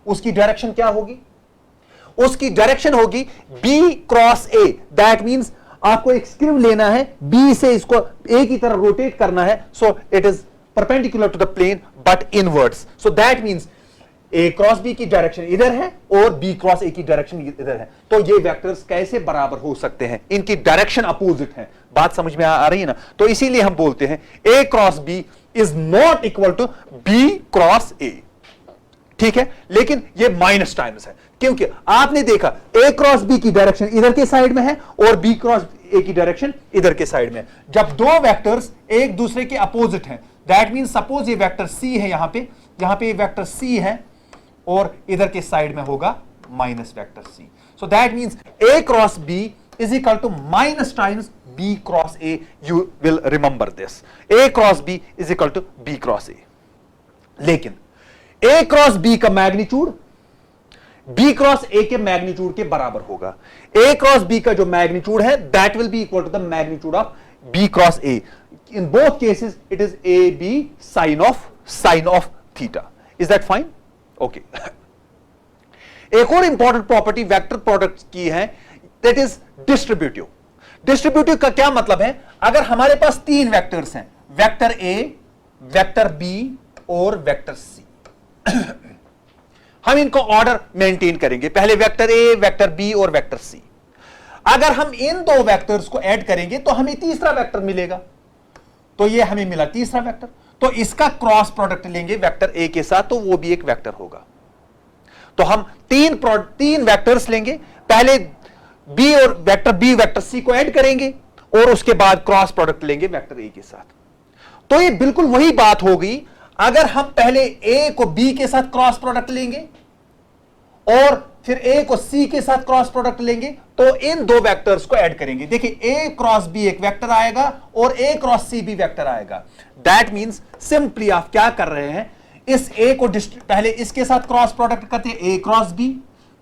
उसकी डायरेक्शन क्या होगी? उसकी डायरेक्शन होगी b cross a। That means आपको एक स्क्रू लेना है, b से इसको a की तरफ रोटेट करना है, so it is perpendicular to the plane but inwards. So that means a cross b की डायरेक्शन इधर है और b क्रॉस a की डायरेक्शन इधर है, तो ये वेक्टर्स कैसे बराबर हो सकते हैं? इनकी डायरेक्शन अपोजिट है। बात समझ में आ रही है ना? तो इसीलिए हम बोलते हैं a cross b is not equal to B cross A, ठीक है, लेकिन ये माइनस टाइम्स है, क्योंकि आपने देखा ए क्रॉस बी की डायरेक्शन इधर के साइड में है और बी क्रॉस ए की डायरेक्शन इधर के साइड में है। जब दो वेक्टर्स एक दूसरे के अपोजिट हैं, दैट मीन सपोज ये वेक्टर सी है, यहां पे ये वेक्टर सी है और इधर के साइड में होगा minus vector C, so that means A cross B is equal to minus times B cross A. You will remember this, A cross B is equal to B cross A. लेकिन A cross B का magnitude B cross A के magnitude के बराबर होगा। A cross B का जो magnitude है that will be equal to the magnitude of B cross A. In both cases it is A B sine of theta. Is that fine? Okay. एक और important property vector product की है, that is distributive. Distributive का क्या मतलब है? अगर हमारे पास तीन वेक्टर्स हैं, वेक्टर ए, वेक्टर बी और वेक्टर सी, हम इनको ऑर्डर मेंटेन करेंगे, पहले वेक्टर ए, वेक्टर बी और वेक्टर सी। अगर हम इन दो वेक्टर्स को ऐड करेंगे तो हमें तीसरा वेक्टर मिलेगा, तो ये हमें मिला तीसरा वेक्टर, तो इसका क्रॉस प्रोडक्ट लेंगे वेक्टर ए के साथ, तो वो भी एक वेक्टर होगा। तो हम तीन वेक्टर्स लेंगे, पहले बी और वेक्टर बी वेक्टर सी को ऐड करेंगे और उसके बाद क्रॉस प्रोडक्ट लेंगे वेक्टर ए के साथ। तो ये बिल्कुल वही बात होगी, अगर हम पहले ए को बी के साथ क्रॉस प्रोडक्ट लेंगे और फिर ए को सी के साथ क्रॉस प्रोडक्ट लेंगे तो इन दो वेक्टर्स को ऐड करेंगे। देखिए ए क्रॉस बी एक वेक्टर आएगा और ए क्रॉस सी भी वेक्टर आएगा। दैट मींस सिंपली आप क्या कर रहे हैं, इस ए को पहले इसके साथ क्रॉस प्रोडक्ट करते हैं, ए क्रॉस बी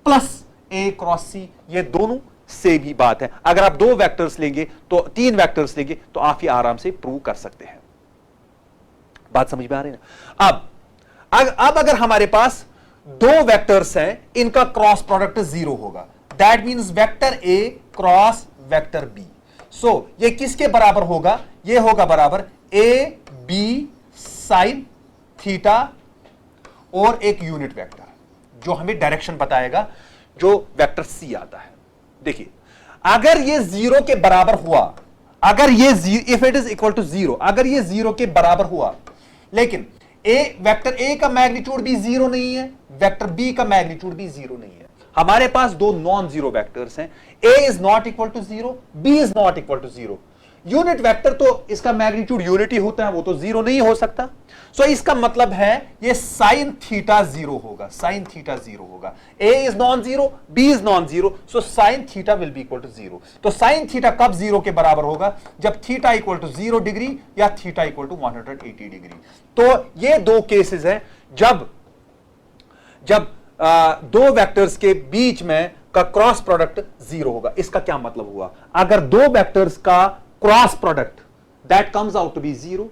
प्लस ए क्रॉस सी, ये दोनों सेम ही बात है। अगर आप दो वेक्टर्स लेंगे तो तीन वेक्टर्स लेंगे तो आप ही आराम से प्रूव कर सकते हैं। बात समझ में आ रही है ना? अब अगर हमारे पास दो वेक्टर्स हैं, इनका क्रॉस प्रोडक्ट जीरो होगा, that means vector A cross vector B. So ये किसके बराबर होगा? ये होगा बराबर ए बी साइन थीटा और एक यूनिट वेक्टर जो हमें डायरेक्शन बताएगा, जो वेक्टर सी आता है। देखिए अगर ये जीरो के बराबर हुआ, अगर ये if it is equal to zero, अगर ये जीरो के बराबर हुआ, लेकिन वेक्टर ए का मैग्नीट्यूड भी जीरो नहीं है, वेक्टर बी का मैग्नीट्यूड भी जीरो नहीं है, हमारे पास दो नॉन जीरो वेक्टर्स हैं, A is not equal to zero, B is not equal to zero. Unit vector तो इसका मैग्नीट्यूड यूनिट ही होता है, वो तो जीरो नहीं हो सकता। सो इसका मतलब है ये साइन थीटा जीरो होगा, साइन थीटा जीरो होगा। A is non zero, B is non zero, so sine theta will be equal to zero. तो साइन थीटा कब जीरो के बराबर होगा? जब थीटा इक्वल टू 0 डिग्री या थीटा इक्वल टू 180 डिग्री। तो ये दो केसेस हैं जब दो वेक्टर्स के बीच में का क्रॉस प्रोडक्ट जीरो होगा। इसका क्या मतलब हुआ? अगर दो वेक्टर्स का cross product that comes out to be zero,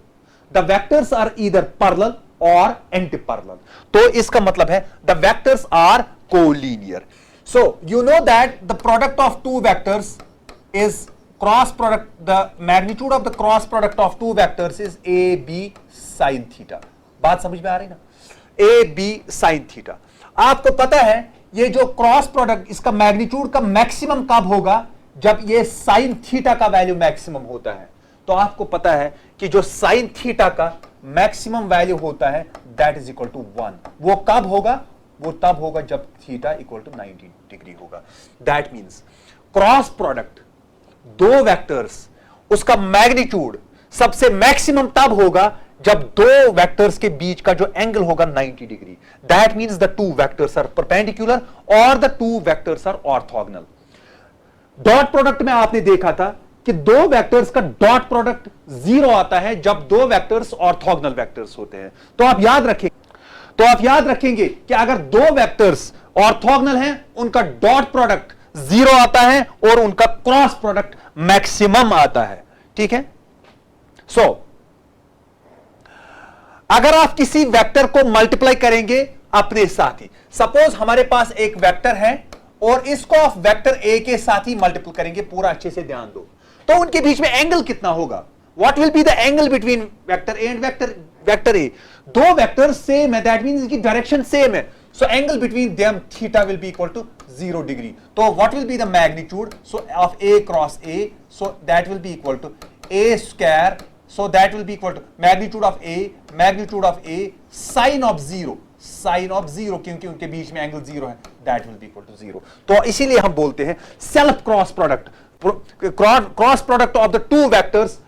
the vectors are either parallel or anti-parallel. तो इसका मतलब है the vectors are collinear. So you know that the product of two vectors is cross product, the magnitude of the cross product of two vectors is a b sin theta. बात समझ में आ रही ना? a b sin theta. आपको पता है ये जो क्रॉस प्रोडक्ट, इसका मैग्नीट्यूड का मैक्सिमम कब होगा? जब ये साइन थीटा का वैल्यू मैक्सिमम होता है। तो आपको पता है कि जो साइन थीटा का मैक्सिमम वैल्यू होता है दैट इज इक्वल टू 1। वो कब होगा? वो तब होगा जब थीटा इक्वल टू 90 डिग्री होगा। दैट मींस क्रॉस प्रोडक्ट दो वेक्टर्स, उसका मैग्नीट्यूड सबसे मैक्सिमम तब होगा जब दो वेक्टर्स के बीच का जो एंगल होगा 90 degree. That means the two vectors are perpendicular और the two vectors are orthogonal. Dot product में आपने देखा था कि दो वेक्टर्स का डॉट प्रोडक्ट जीरो आता है जब दो वेक्टर्स ऑर्थोगोनल वेक्टर्स होते हैं। तो आप याद रखेंगे कि अगर दो वेक्टर्स ऑर्थोगोनल हैं, उनका डॉट प्रोडक्ट जीरो आता है और उनका क्रॉस प्रोडक्ट मैक्सिमम आता है। ठीक है? सो अगर आप किसी वेक्टर को मल्टीप्लाई करेंगे अपने साथ ही, सपोज हमारे पास एक वेक्टर है और इसको आप वेक्टर ए के साथ ही मल्टीपल करेंगे, पूरा अच्छे से ध्यान दो, तो उनके बीच में एंगल कितना होगा? What will be the angle between vector A and vector A? दो वेक्टर सेम है, दैट मींस इनकी डायरेक्शन सेम है, so angle between them theta will be equal to 0 degree. तो what will be the magnitude so of A cross A? So that will be equal to a square so that will be equal to magnitude of a sin of 0 क्योंकि उनके बीच में angle 0 है, that will be equal to 0. तो इसीलिए हम बोलते हैं self cross product of the two vectors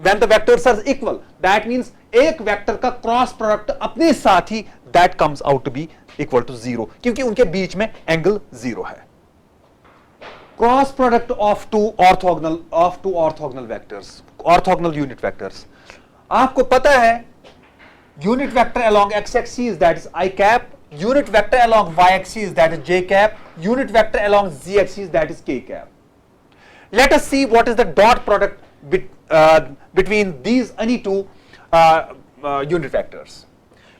when the vectors are equal, that means एक वेक्टर का क्रॉस प्रोडक्ट अपने साथ ही that comes out to be equal to 0 क्योंकि उनके बीच में एंगल 0 है. Cross product of two orthogonal vectors, orthogonal unit vectors. आपको पता है unit vector along x axis that is I cap, unit vector along y axis that is j cap, unit vector along z axis that is k cap. Let us see what is the dot product between these any two unit vectors.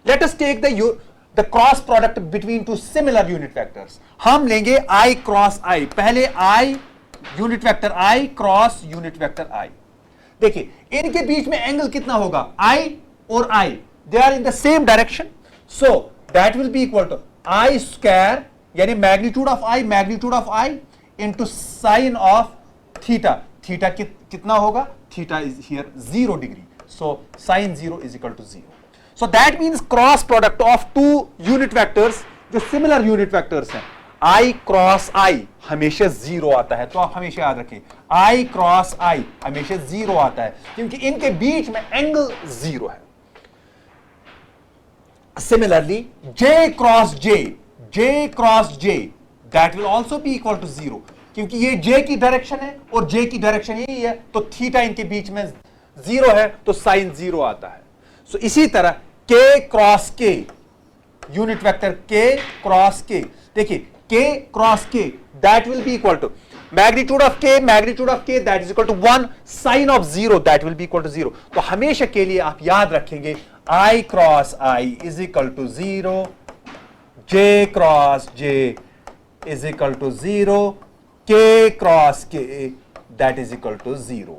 Let us take the cross product between two similar unit vectors. हम लेंगे I cross I. पहले I unit vector I cross unit vector I. देखिए इनके बीच में angle कितना होगा, I और I they are in the same direction, so that will be equal to I square यानी magnitude of I into sin of theta. Theta कितना होगा, theta is here 0 degree, so sin 0 is equal to 0. So that means cross product of two unit vectors जो similar unit vectors हैं, I cross I हमेशा 0 आता है. तो आप हमेशा याद रखें I क्रॉस I हमेशा 0 आता है क्योंकि इनके बीच में एंगल 0 है. Similarly J cross J that will also be equal to 0 क्योंकि ये J की डायरेक्शन है और J की डायरेक्शन यही है, तो थीटा इनके बीच में 0 है तो साइन 0 आता है. सो इसी तरह K cross K, unit vector K cross K, देखिए K cross K that will be equal to magnitude of K that is equal to 1 sine of 0 that will be equal to 0. तो हमेशा के लिए आप याद रखेंगे I cross I is equal to 0, J cross J is equal to 0, K cross K that is equal to 0.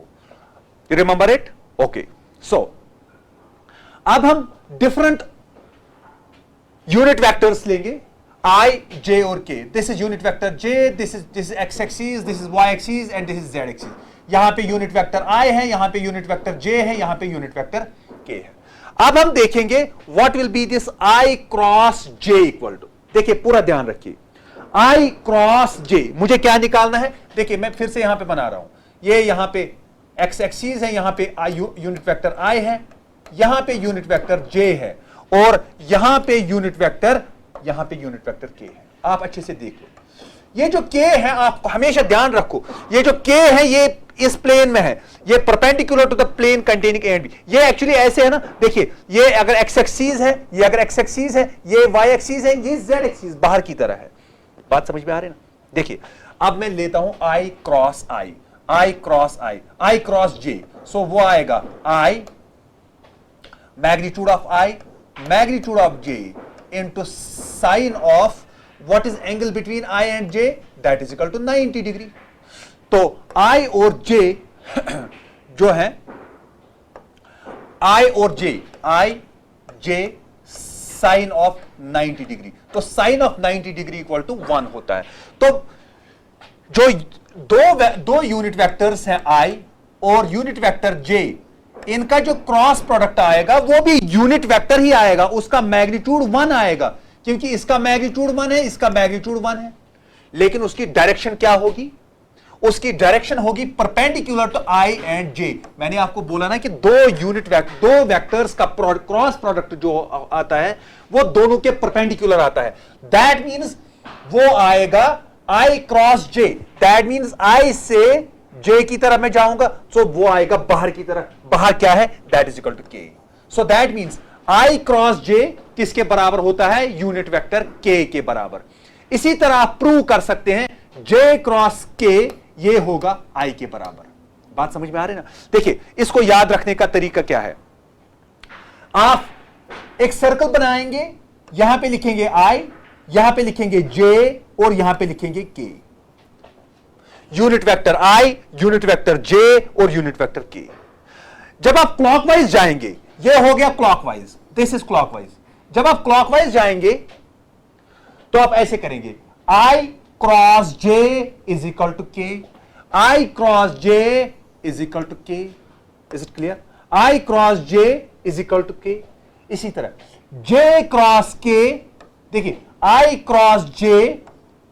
You remember it? Okay. So, अब हम different unit vectors लेंगे I, J और K. This is unit vector J, this is x axis, this is y axis and this is z axis. यहां पे unit vector I है, यहां पे unit vector J है, यहां पे unit vector K है. अब हम देखेंगे what will be this I cross J equal to. देखिए पूरा ध्यान रखिए I क्रॉस J मुझे क्या निकालना है, देखिए मैं फिर से यहां पे बना रहा हूं, ये यहां पे x एक्सिस है, यहां पे यूनिट वेक्टर I है, यहां पे यूनिट वेक्टर J है और यहां पे यूनिट वेक्टर K है. आप अच्छे से देख लो, ये जो K है आप हमेशा ध्यान रखो, ये जो K है ये इस प्लेन में है, ये perpendicular to the plane containing A and B. ये एक्चुअली ऐसे है ना, देखिए ये अगर x एक्सिस है, ये अगर x एक्सिस है, ये y एक्सिस है, ये z एक्सिस बाहर की तरह है. बात समझ में आ रही है ना. देखिए अब मैं लेता हूं I cross I cross J, so वो आएगा I magnitude of J into sine of what is angle between I and J that is equal to 90 degree. तो I और J जो है I J sine of 90 degree, तो sine of 90 degree equal to 1 होता है. तो जो दो यूनिट वेक्टर्स हैं I और यूनिट वेक्टर J, इनका जो क्रॉस प्रोडक्ट आएगा वो भी यूनिट वेक्टर ही आएगा, उसका मैग्नीट्यूड 1 आएगा क्योंकि इसका मैग्नीट्यूड 1 है, इसका मैग्नीट्यूड 1 है, लेकिन उसकी डायरेक्शन क्या होगी, उसकी डायरेक्शन होगी perpendicular to I and J. मैंने आपको बोला ना कि दो वेक्टर्स का क्रॉस प्रोडक्ट जो आता है वो दोनों के परपेंडिकुलर आता है. दैट मींस वो आएगा I cross J, that means I से J की तरफ मैं जाऊंगा, सो वो आएगा बाहर की तरफ. बाहर क्या है, that is equal to K. So that means I cross J किसके बराबर होता है, यूनिट वेक्टर K के बराबर. इसी तरह आप प्रूव कर सकते हैं J क्रॉस K ये होगा I के बराबर. बात समझ में आ रही है ना. देखिए इसको याद रखने का तरीका क्या है, आप एक सर्कल बनाएंगे, यहां पे लिखेंगे I, यहां पे लिखेंगे J और यहां पे लिखेंगे K. Unit vector I, unit vector J और यूनिट वेक्टर K. जब आप क्लॉकवाइज जाएंगे, ये हो गया क्लॉकवाइज, दिस इज क्लॉकवाइज. जब आप क्लॉकवाइज जाएंगे तो आप ऐसे करेंगे I cross J is equal to K, I cross J is equal to K. Is it clear? I cross J is equal to K। इसी तरह J क्रॉस K, देखिए I cross J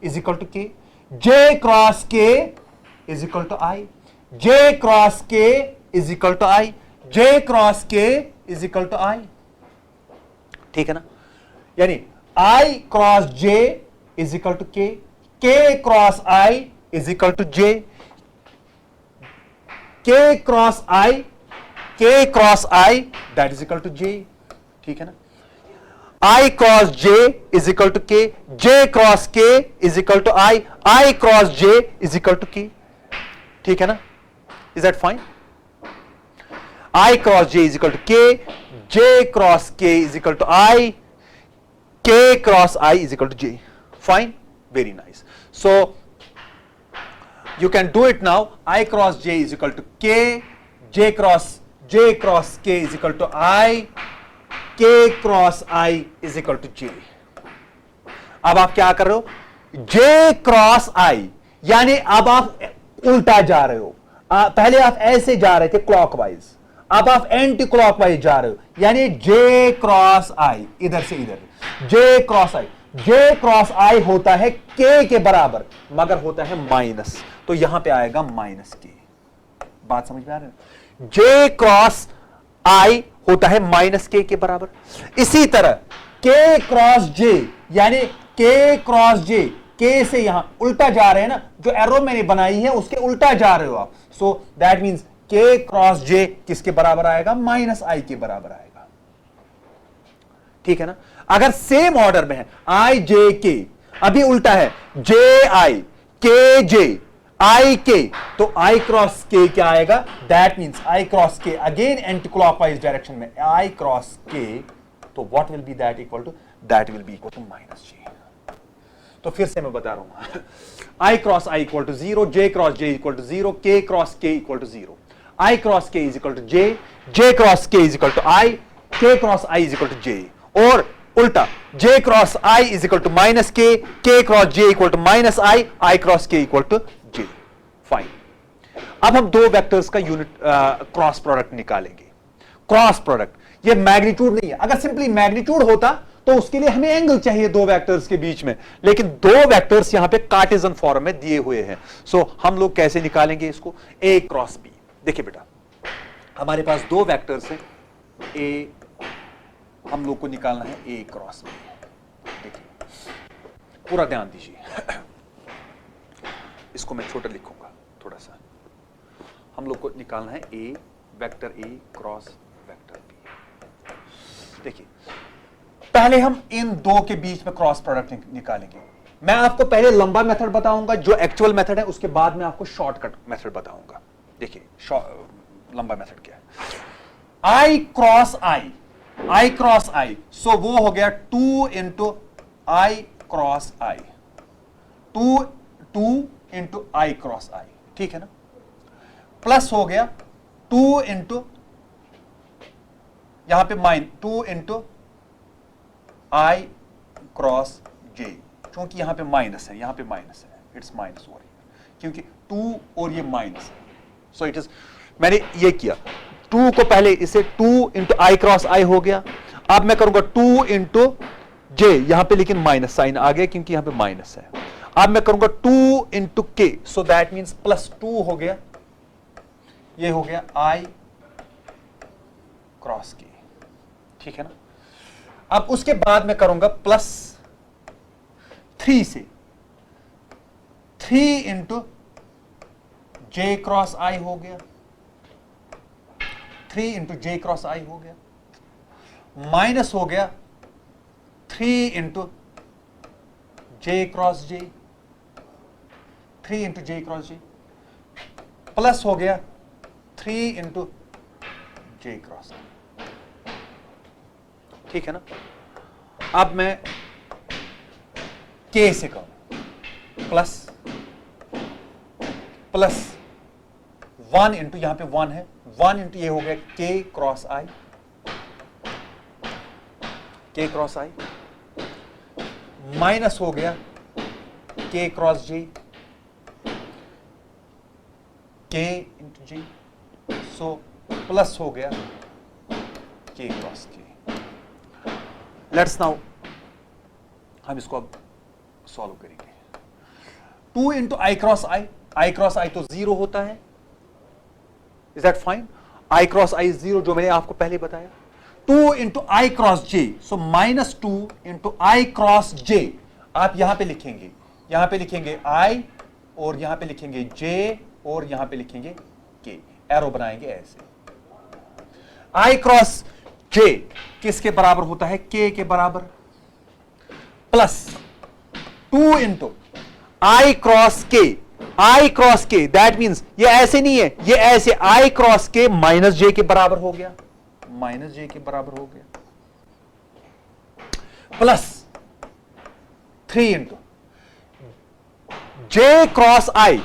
is equal to K, J cross K is equal to I, J cross K is equal to I, J cross K is equal to I। ठीक है ना? यानी I cross J is equal to K, K cross I is equal to J, K cross I, K cross I that is equal to J। ठीक है ना? I cross J is equal to K, J cross K is equal to I cross J is equal to K। ठीक है ना? Is that fine? I cross J is equal to K, J cross K is equal to I, K cross I is equal to J। Fine, very nice. So you can do it now. I cross J is equal to K, J cross K is equal to I, K cross I is equal to J। अब आप क्या कर रहे हो? J cross I, यानी अब आप उल्टा जा रहे हो। पहले आप ऐसे जा रहे थे क्लॉकवाइज, अब आप एंटी क्लॉकवाइज जा रहे हो, यानी J क्रॉस I, इधर से इधर, J cross I, J cross I होता है K के बराबर, मगर होता है माइनस, तो यहां पे आएगा माइनस K। बात समझ में आ रही है? J क्रॉस I होता है माइनस K के बराबर। इसी तरह K क्रॉस J, यानी K क्रॉस J, K से यहां उल्टा जा रहे हैं ना, जो एरो मैंने बनाई है उसके उल्टा जा रहे हो आप। सो that means K cross J किसके बराबर आएगा? माइनस I के बराबर आएगा। ठीक है ना? अगर सेम ऑर्डर में है I J K, अभी उल्टा है J I K J I K, तो I क्रॉस K क्या आएगा? That means I cross K again anti clockwise direction में, I क्रॉस K, तो what will be that equal to? That will be equal to minus J। तो फिर से मैं बता रहा हूं, I cross I equal to 0, J cross J equal to 0, K cross K equal to 0, I cross K is equal to J, J cross K is equal to I, K cross I is equal to J, और उल्टा J cross I is equal to minus K, K cross J equal to minus I cross K equal to J। Fine. अब हम दो vectors का unit cross product निकालेंगे। Cross product ये magnitude नहीं है, अगर सिंपली मैग्नीट्यूड होता तो उसके लिए हमें एंगल चाहिए दो वेक्टर्स के बीच में, लेकिन दो वेक्टर्स यहां पे कार्टेशियन फॉर्म में दिए हुए हैं। सो हम लोग कैसे निकालेंगे इसको? A cross B। देखिए बेटा, हमारे पास दो वेक्टर्स हैं, A, हम लोग को निकालना है A क्रॉस B। देखिए पूरा ध्यान दीजिए, इसको मैं छोटा लिखूंगा थोड़ा सा। हम लोग को निकालना है A, vector A cross vector B। देखिए पहले हम इन दो के बीच में क्रॉस प्रोडक्ट निकालेंगे। मैं आपको पहले लंबा मेथड बताऊंगा जो एक्चुअल मेथड है, उसके बाद मैं आपको शॉर्टकट मेथड बताऊंगा। देखिए लंबा मेथड क्या है? I cross I cross I, सो वो हो गया 2 into I cross I, 2 into I cross I। ठीक है ना? प्लस हो गया 2 इंटू, यहां पे 2 इंटू I क्रॉस J, क्योंकि यहां पे माइनस है, यहां पे माइनस है, इट्स माइनस हो रही है क्योंकि 2 और ये माइनस है। सो इट इज, मैंने ये किया 2 को पहले इसे 2 इंटू I क्रॉस I हो गया। अब मैं करूंगा 2 इंटू J, यहां पे लेकिन माइनस साइन आ गया क्योंकि यहां पे माइनस है। अब मैं करूंगा 2 into K, so that means plus 2 हो गया, ये हो गया I क्रॉस K। ठीक है ना? अब उसके बाद मैं करूंगा प्लस 3 से 3 इंटू J क्रॉस I हो गया, 3 इंटू J क्रॉस I हो गया, माइनस हो गया 3 into J cross J, 3 into J cross J, plus हो गया 3 इंटू J क्रॉस I। ठीक है ना? अब मैं K से कहूं प्लस 1 इंटू, यहां पे 1 है, 1 इंटू ये हो गया K cross I, K cross I, minus हो गया K cross J, K into J, so plus हो गया के क्रॉस के। लेट्स नाउ हम इसको अब सॉल्व करेंगे। 2 इंटू आई क्रॉस आई तो 0 होता है, is that fine? I cross I 0 जो मैंने आपको पहले बताया। 2 into I cross J, so -2 into I cross J. आप यहां पे लिखेंगे आई और यहां पे लिखेंगे जे और यहां पे लिखेंगे के, एरो बनाएंगे ऐसे। आई क्रॉस जे किसके बराबर होता है? के के बराबर, plus 2 into I cross K, that means ये ऐसे नहीं है, ये ऐसे आई क्रॉस के माइनस जे के बराबर हो गया, प्लस 3 इंटू जे क्रॉस आई,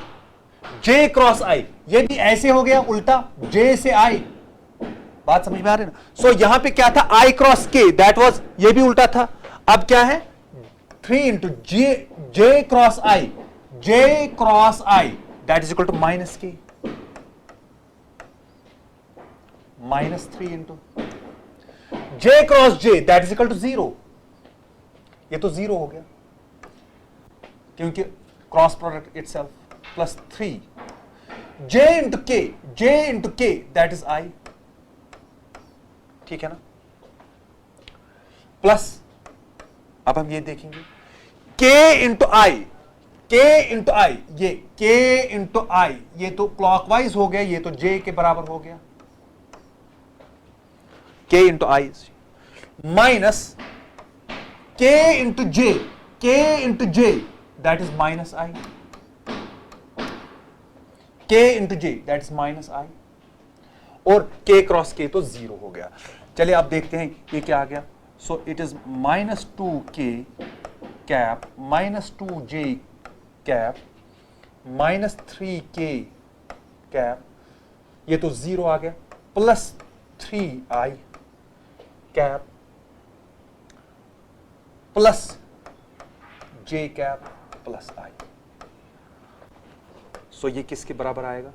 ये भी ऐसे हो गया उल्टा, जे से आई। बात समझ में आ रही है ना? सो यहां पे क्या था? I cross K, that was, ये भी उल्टा था। अब क्या है? 3 into J cross I, that is equal to minus K, -3 into J cross J, that is equal to 0। ये तो 0 हो गया क्योंकि cross product itself, plus 3 J into K, that is I. ठीक है ना? प्लस अब हम ये देखेंगे के इंटू आई, ये के इंटू आई, ये तो क्लॉकवाइज हो गया, ये तो जे के बराबर हो गया, K into I minus K into J, that is minus I, K into J, that is minus I, और के क्रॉस के तो 0 हो गया। चलिए आप देखते हैं ये क्या आ गया। So it is -2k cap, -2j cap, -3k cap, ये तो 0 आ गया, plus 3i cap, plus j cap, plus i। So ये किसके बराबर आएगा?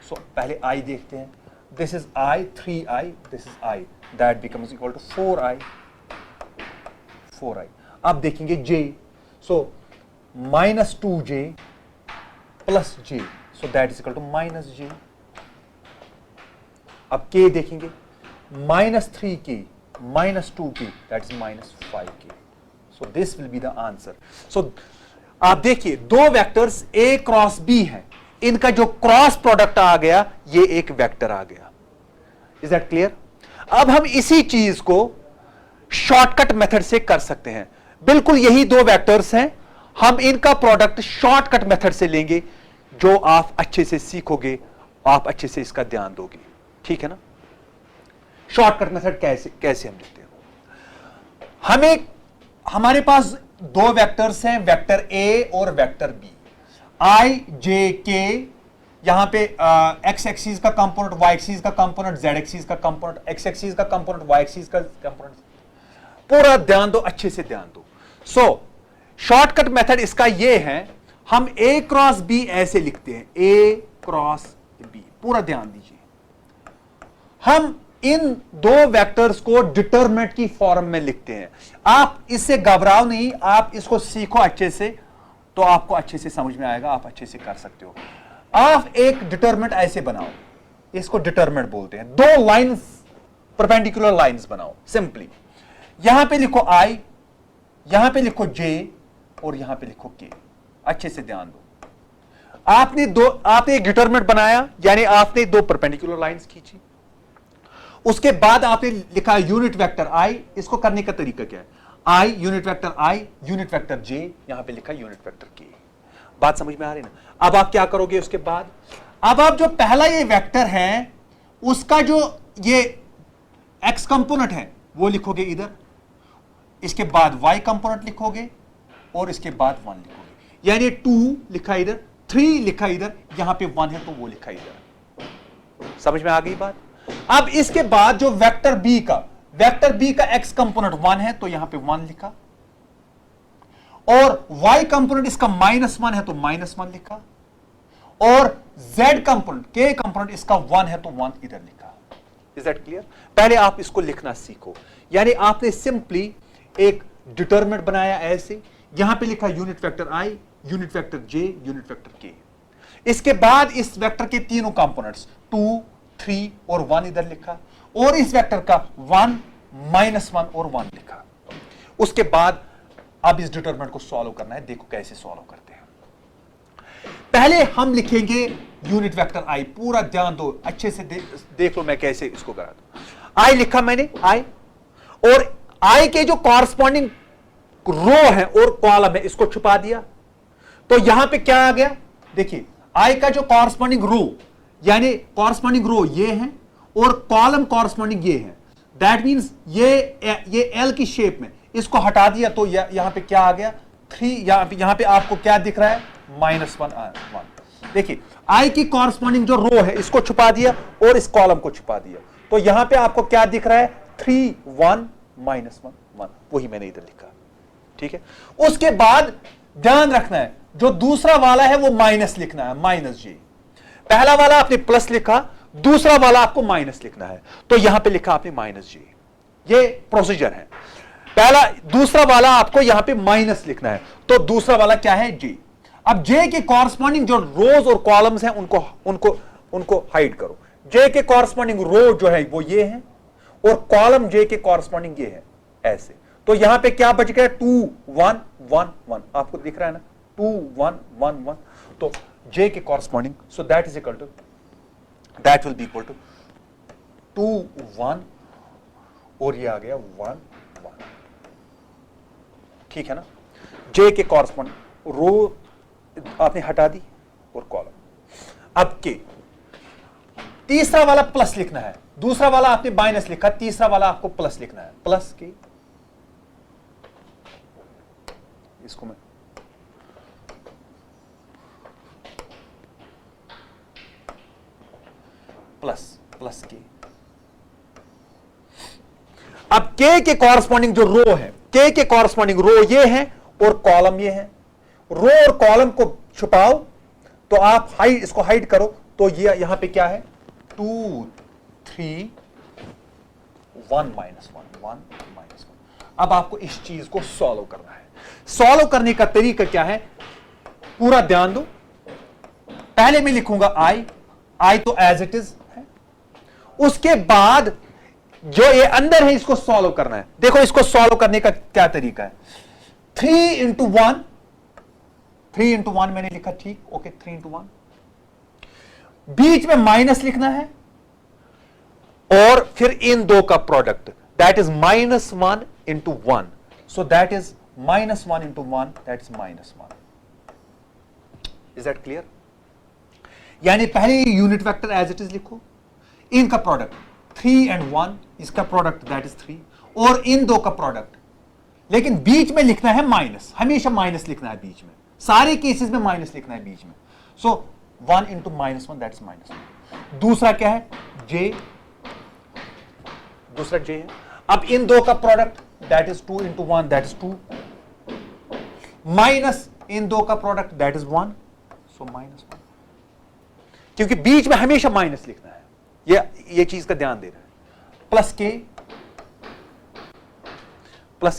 सो पहले i देखते हैं। This is i, 3i, this is i, that becomes equal to 4i। अब देखेंगे j, so -2j plus j, so that is equal to -j। अब k देखेंगे, -3k, -2k, that is -5k। So this will be the answer. So आप देखिए दो vectors a cross b है, इनका जो क्रॉस प्रोडक्ट आ गया ये एक वेक्टर आ गया। Is that clear? अब हम इसी चीज को शॉर्टकट मेथड से कर सकते हैं। बिल्कुल यही दो वेक्टर्स हैं, हम इनका प्रोडक्ट शॉर्टकट मेथड से लेंगे, जो आप अच्छे से सीखोगे, आप अच्छे से इसका ध्यान दोगे। ठीक है ना? शॉर्टकट मेथड कैसे हम लेते हैं? हमारे पास दो वेक्टर्स हैं, वेक्टर ए और वेक्टर बी। आई जे के, यहां पे एक्स एक्सिस का कंपोनेंट, वाई एक्सिस का कंपोनेंट, जेड एक्सिस का कंपोनेंट, एक्स एक्सिस का कंपोनेंट, वाई एक्सिस का कंपोनेंट। पूरा ध्यान दो, अच्छे से ध्यान दो। सो शॉर्टकट मेथड इसका ये है, हम ए क्रॉस बी ऐसे लिखते हैं, ए क्रॉस बी। पूरा ध्यान दीजिए, हम इन दो वेक्टर्स को डिटरमिनेंट की फॉर्म में लिखते हैं। आप इससे घबराओ नहीं, आप इसको सीखो अच्छे से, तो आपको अच्छे से समझ में आएगा, आप अच्छे से कर सकते हो। आप एक डिटरमिनेंट ऐसे बनाओ, इसको डिटरमिनेंट बोलते हैं। दो लाइंस, परपेंडिकुलर लाइंस बनाओ सिंपली। यहां पे लिखो आई, यहां पे लिखो जे, और यहां पे लिखो के। अच्छे से ध्यान दो, आपने एक डिटरमिनेंट बनाया, यानी आपने दो परपेंडिकुलर लाइंस खींची। उसके बाद आपने लिखा यूनिट वेक्टर आई। इसको करने का तरीका क्या है? आई, यूनिट वेक्टर आई, यूनिट वेक्टर जे, यहां पे लिखा यूनिट वेक्टर के। बात समझ में आ रही ना? अब आप क्या करोगे उसके बाद? अब आप जो पहला ये वेक्टर है, उसका जो ये एक्स कंपोनेंट है वो लिखोगे इधर, इसके बाद वाई कंपोनेंट लिखोगे, और इसके बाद 1 लिखोगे। यानी 2 लिखा इधर, 3 लिखा इधर, यहां पे 1 है तो वो लिखा इधर। समझ में आ गई बात? अब इसके बाद जो वेक्टर बी का एक्स कंपोनेंट 1 है तो यहां पे 1 लिखा, और वाई कंपोनेंट इसका -1 है तो -1 लिखा, और z कंपोनेंट k कंपोनेंट इसका 1 है तो 1 इधर लिखा। Is that clear? पहले आप इसको लिखना सीखो। यानी आपने सिंपली एक डिटरमिनेंट बनाया ऐसे, यहां पे लिखा unit vector i, unit vector j, unit vector k। इसके बाद इस वेक्टर के तीनों कंपोनेंट्स 2, 3 और 1 इधर लिखा, और इस वेक्टर का 1, -1 और 1 लिखा। उसके बाद अब इस डिटरमिनेंट को सॉल्व करना है। देखो कैसे सॉल्व करते हैं। पहले हम लिखेंगे यूनिट वेक्टर i। पूरा ध्यान दो, अच्छे से देख लो मैं कैसे इसको करा दूं। i लिखा मैंने i, और i के जो कॉरस्पॉन्डिंग रो है और कॉलम है इसको छुपा दिया। तो यहां पे क्या आ गया, देखिए i का जो कॉरस्पॉन्डिंग रो, यानी कॉरस्पॉन्डिंग रो ये है और कॉलम कॉरस्पॉन्डिंग ये है। दैट मींस ये L की शेप में, इसको हटा दिया तो यहां पे क्या आ गया 3। यहां पे आपको क्या दिख रहा है -1। देखिए i की कॉरस्पॉन्डिंग जो रो है इसको छुपा दिया और इस कॉलम को छुपा दिया, तो यहां पे आपको क्या दिख रहा है 3, 1, -1, 1। वही मैंने इधर लिखा, ठीक है। उसके बाद ध्यान रखना है जो दूसरा वाला है वो माइनस लिखना है, -j। पहला वाला आपने प्लस लिखा, दूसरा वाला आपको माइनस लिखना है, तो यहां पे लिखा आपने -j। ये प्रोसीजर है। पहला, दूसरा वाला आपको यहां पे माइनस लिखना है, तो दूसरा वाला क्या है j। अब j के कॉरस्पॉन्डिंग जो रोज और कॉलम्स हैं उनको हाइड करो। j के कॉरस्पॉन्डिंग रो जो है वो ये है और कॉलम j के कॉरस्पॉन्डिंग ये है ऐसे। तो यहां पे क्या बच गया 2, 1, 1, 1। आपको दिख रहा है ना 2, 1, 1, 1। तो j के corresponding, so that is equal to, that will be equal to 2, 1 और ये आ गया 1, 1। ठीक है ना। j के कॉरस्पॉन्डिंग रो आपने हटा दी और कॉलम। अब के तीसरा वाला प्लस लिखना है, दूसरा वाला आपने माइनस लिखा, तीसरा वाला आपको प्लस लिखना है, प्लस के। इसको मैं प्लस के। अब k के कॉरस्पॉन्डिंग जो रो है, k के कॉरस्पॉन्डिंग रो ये है और कॉलम ये है। रो और कॉलम को छुपाओ तो आप इसको हाइड करो, तो ये यहां पे क्या है 2, 3, 1, -1, 1, -1। अब आपको इस चीज को सॉल्व करना है। सॉल्व करने का तरीका क्या है, पूरा ध्यान दो। पहले मैं लिखूंगा i तो एज इट इज है। उसके बाद जो ये अंदर है इसको सॉल्व करना है। देखो इसको सॉल्व करने का क्या तरीका है, 3 × 1, 3 × 1 मैंने लिखा, ठीक, ओके। 3 × 1, बीच में माइनस लिखना है और फिर इन दो का product, that is -1 × 1। So that is -1 × 1, that is -1। Is that clear? यानी पहले unit vector as it is लिखो, इनका प्रोडक्ट 3 and 1, इसका प्रोडक्ट दैट इज 3, और इन दो का प्रोडक्ट। लेकिन बीच में लिखना है माइनस, हमेशा माइनस लिखना है बीच में, सारे केसेस में माइनस लिखना है बीच में। सो 1 × -1 दैट इज -1। दूसरा क्या है j, दूसरा j है। अब इन दो का product that is 2 × 1 that is 2, minus इन दो का प्रोडक्ट दैट इज 1, सो -1। क्योंकि बीच में हमेशा माइनस लिखना है, ये चीज का ध्यान देना है। प्लस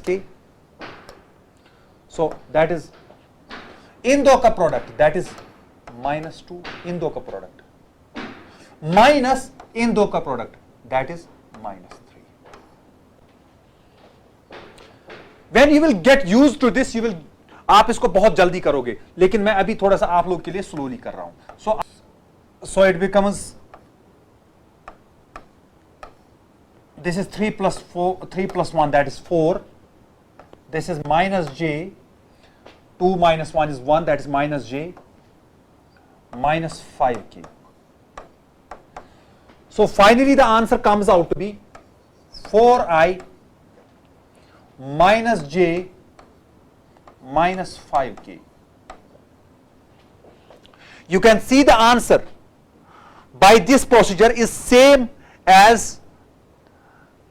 के, सो दैट इज इन दो का प्रोडक्ट दैट इज -2, इन दो का प्रोडक्ट माइनस इन दो का product that is -3। When you will get used to this, आप इसको बहुत जल्दी करोगे, लेकिन मैं अभी थोड़ा सा आप लोग के लिए स्लोली कर रहा हूं। So it becomes, this is 3 + 1 that is 4, this is -j, 2 - 1 is 1 that is -j, -5k. So finally the answer comes out to be 4i -j -5k. You can see the answer by this procedure is same as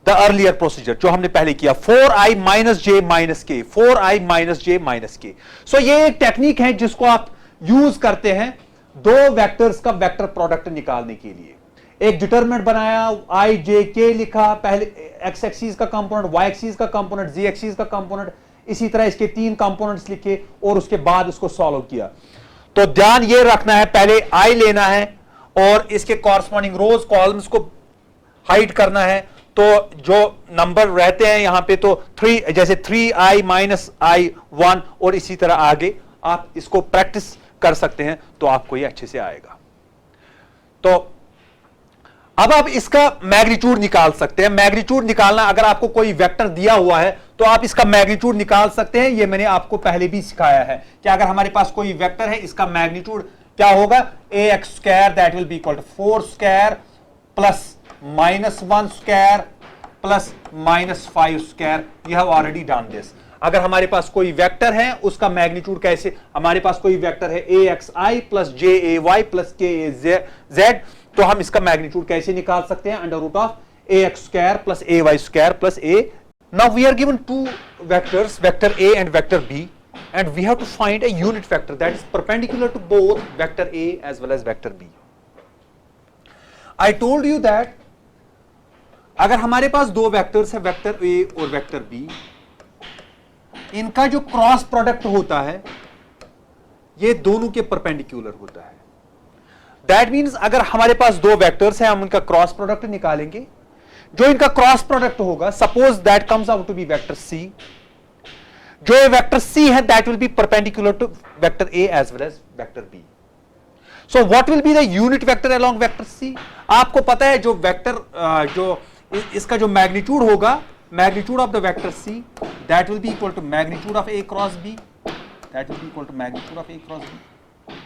the earlier procedure जो हमने पहले किया, 4i -j -k, 4i -j -k। सो ये एक technique है जिसको आप use करते हैं दो वेक्टर्स का वेक्टर प्रोडक्ट निकालने के लिए एक डिटरमिनेंट बनाया, आई जे के लिखा, पहले एक्स एक्सिस का कंपोनेंट, वाई एक्सिस का कंपोनेंट, जी एक्सिस का कंपोनेंट, इसी तरह इसके 3 कंपोनेंट्स लिखे और उसके बाद उसको सॉल्व किया। तो ध्यान ये रखना है, पहले आई लेना है और इसके कॉरस्पॉन्डिंग रोज कॉलम्स को हाइड करना है। तो जो नंबर रहते हैं यहां पे, तो 3 जैसे 3i माइनस आई 1 और इसी तरह आगे आप इसको प्रैक्टिस कर सकते हैं तो आपको ये अच्छे से आएगा। तो अब आप इसका मैग्नीट्यूड निकाल सकते हैं। मैग्नीट्यूड निकालना, अगर आपको कोई वेक्टर दिया हुआ है तो आप इसका मैग्नीट्यूड निकाल सकते हैं। ये मैंने आपको पहले भी सिखाया है कि अगर हमारे पास कोई वेक्टर है, इसका मैग्नीट्यूड क्या होगा, ax square that will be equal to 4 square plus -1 square plus -5 square. You have already done this. अगर हमारे पास कोई वेक्टर है उसका मैग्नीट्यूड कैसे, हमारे पास कोई वेक्टर है axi प्लस jay प्लस kaz, तो हम इसका मैग्नीट्यूड कैसे निकाल सकते हैं, under root of ax square plus ay square plus a। Now we are given two vectors, vector a and vector b, and we have to find a unit vector that is perpendicular to both vector a as well as vector b. I told you that अगर हमारे पास दो vectors है, vector a और vector b, इनका जो cross product होता है ये दोनों के परपेंडिकुलर होता है। दैट मीन्स अगर हमारे पास दो वेक्टर्स हैं, हम उनका क्रॉस प्रोडक्ट निकालेंगे। जो इनका क्रॉस प्रोडक्ट होगा, suppose that comes out to be vector c, जो ये वेक्टर c है that will be perpendicular to vector a as well as vector b। So what will be the unit vector along vector c? आपको पता है जो vector जो इसका जो मैग्नीट्यूड होगा, magnitude of the vector c that will be equal to magnitude of a cross b, that will be equal to magnitude of a cross b।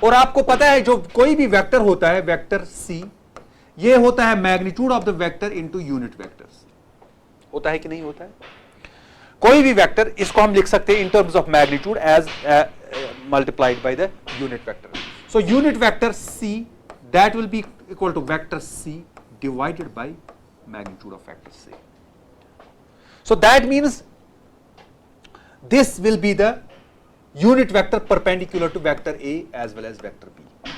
और आपको पता है जो कोई भी वेक्टर होता है, वेक्टर c, ये होता है magnitude of the vector into unit vectors. होता है कि नहीं होता है? कोई भी वेक्टर, इसको हम लिख सकते हैं in terms of magnitude as multiplied by the unit vector. So unit vector c that will be equal to vector c divided by magnitude of vector c। So that means this will be the unit vector perpendicular to vector A as well as vector B.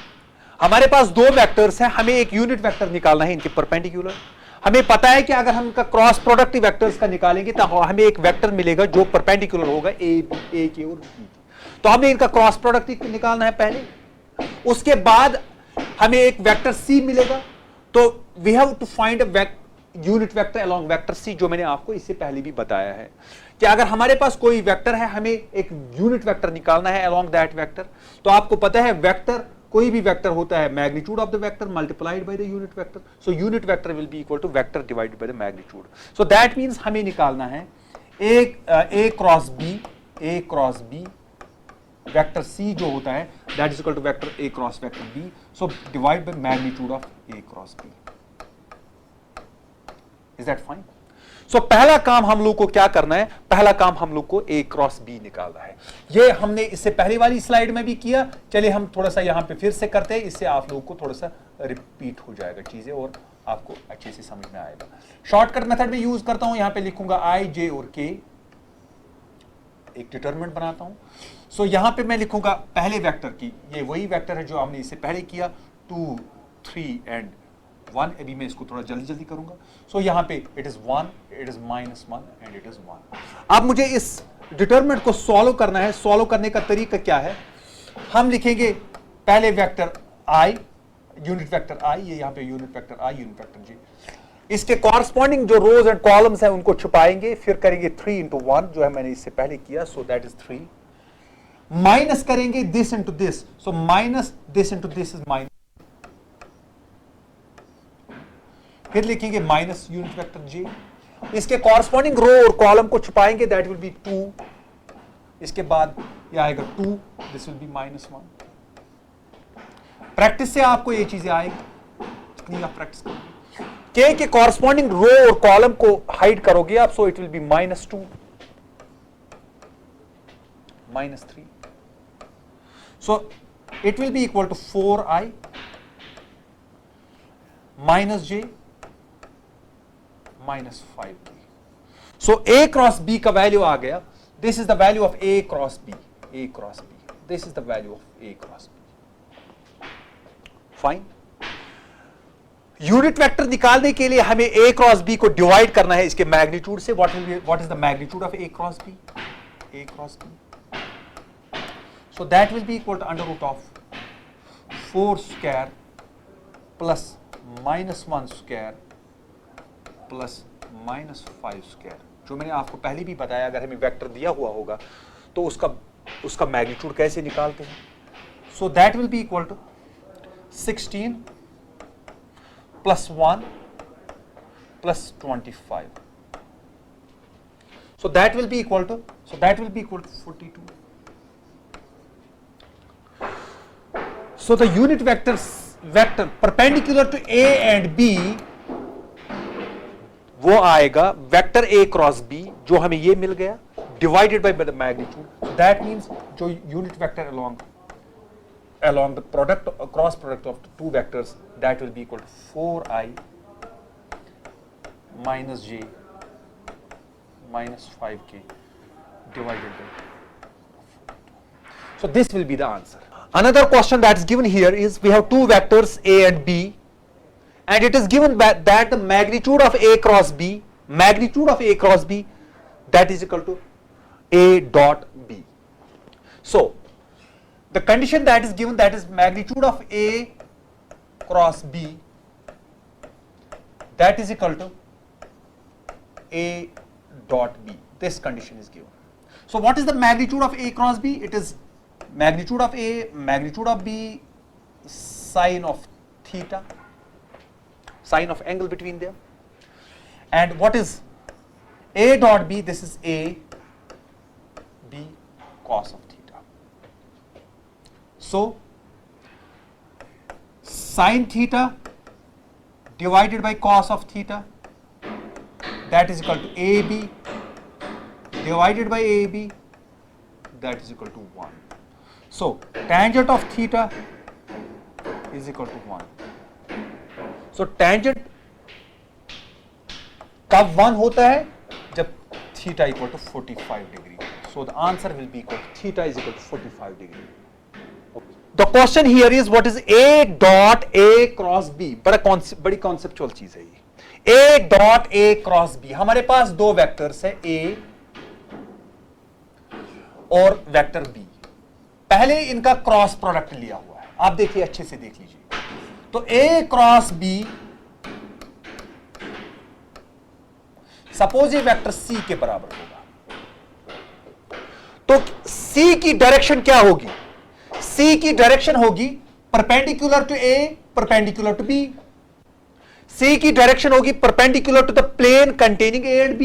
हमारे पास दो vectors हैं, हमें एक unit vector निकालना है इनके perpendicular. हमें पता है कि अगर हम इनका क्रॉस प्रोडक्ट वेक्टर्स का निकालेंगे तो हमें एक वेक्टर मिलेगा जो परपेंडिकुलर होगा A के और B। तो हमें इनका क्रॉस प्रोडक्ट निकालना है पहले, उसके बाद हमें एक वेक्टर C मिलेगा। तो we have to find a unit vector along vector c, जो मैंने आपको इससे पहले भी बताया है कि अगर हमारे पास कोई वेक्टर है, हमें एक यूनिट वेक्टर निकालना है अलोंग दैट वेक्टर। तो आपको पता है वेक्टर, कोई भी वेक्टर होता है magnitude of the vector multiplied by the unit vector. So unit vector will be equal to vector divided by the magnitude. So that means हमें निकालना है a cross b, vector c जो होता है that is equal to vector a cross vector b। So divide by magnitude of a cross b। Is that fine? So पहला काम हम लोग को क्या करना है, पहला काम हम लोग को a क्रॉस b निकालना है। ये हमने इससे पहले वाली स्लाइड में भी किया, चलिए हम थोड़ा सा यहां पे फिर से करते हैं, इससे आप लोगों को थोड़ा सा रिपीट हो जाएगा चीजें और आपको अच्छे से समझ में आएगा। शॉर्टकट मेथड में यूज करता हूं, यहां पे लिखूंगा i j और k, एक डिटरमिनेंट बनाता हूं। सो यहां पे मैं लिखूंगा पहले वेक्टर की, ये वही वेक्टर है जो हमने इससे पहले किया, 2 3 एंड 1। अभी मैं इसको थोड़ा जल्दी जल्दी करूंगा। सो यहां पे it is 1, it is -1 and it is 1। अब मुझे इस डिटरमिनेंट को सॉल्व करना है। सॉल्व करने का तरीका क्या है, हम लिखेंगे पहले vector i, unit vector i, ये यहां पे unit vector i, unit vector j, इसके कॉरस्पॉन्डिंग जो रोज एंड कॉलम्स हैं उनको छुपाएंगे, फिर करेंगे 3 into 1 जो है मैंने इससे पहले किया। सो दैट इज 3, माइनस करेंगे this into this, so minus this into this is minus, फिर लिखेंगे माइनस यूनिट वेक्टर j, इसके कॉरस्पॉन्डिंग रो और कॉलम को छुपाएंगे दैट विल बी 2, इसके बाद ये आएगा 2, दिस विल बी -1। प्रैक्टिस से आपको ये चीजें आएगी, जितनी आप प्रैक्टिस करोगे। k के कॉरस्पॉन्डिंग रो और कॉलम को हाइड करोगे आप, so it will be -2, -3, so it will be equal to 4i -j -5b। So a cross b का वैल्यू आ गया, this is the value of a cross b, this is the value of a cross b। Fine. Unit vector निकालने के लिए हमें a cross b को divide करना है इसके मैग्नीट्यूड से। What is the magnitude of a cross b? a cross b, so that will be equal to under root of 4 square plus minus 1 square plus minus 5 square। जो मैंने आपको पहले भी बताया, अगर हमें वेक्टर दिया हुआ होगा तो उसका मैग्नीट्यूड कैसे निकालते हैं। So that will be equal to 16 plus 1 plus 25, so that will be equal to 42. So the unit vector perpendicular to a and b वो आएगा वेक्टर a क्रॉस b, जो हमें ये मिल गया, divided by the magnitude. That means जो unit vector along the product, cross product of the two vectors, that will be equal to 4i minus j minus 5k divided by 42. So this will be the answer. Another question that is given here is, we have two vectors a and b, and it is given that the magnitude of a cross b, that is equal to a dot b. So the condition that is given, that is magnitude of a cross b, that is equal to a dot b. This condition is given. So what is the magnitude of a cross b? It is magnitude of a, magnitude of b, sine of theta, sine of angle between them. And what is a dot b? This is a, b, cos of theta. So sine theta divided by cos of theta, that is equal to ab divided by ab, that is equal to 1. So tangent of theta is equal to 1. So tangent कब 1 होता है? जब theta equal to 45 degree. So the answer will be equal to theta is equal to 45 degree. The question here is, what is a dot a cross b? बड़ी conceptual चीज है ये। a dot a cross b, हमारे पास दो vectors है a और vector b। पहले इनका क्रॉस प्रोडक्ट लिया हुआ है, आप देखिए, अच्छे से देख लीजिए। तो a क्रॉस b, सपोज ये वेक्टर c के बराबर होगा, तो c की डायरेक्शन क्या होगी? C की डायरेक्शन होगी perpendicular to A, perpendicular to B। C की डायरेक्शन होगी perpendicular to the plane containing A and B।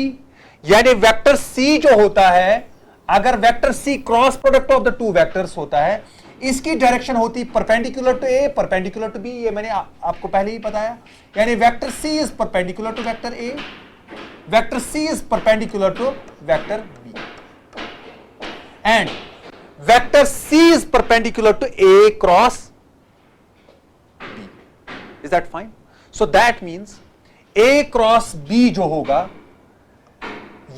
यानी वेक्टर C जो होता है, अगर vector C cross product of the two vectors होता है, इसकी डायरेक्शन होती perpendicular to A, perpendicular to B। ये मैंने आपको पहले ही बताया। यानी vector C is perpendicular to vector A, vector C is perpendicular to vector B, and vector C is perpendicular to A cross B. Is that fine? So that means A cross B जो होगा,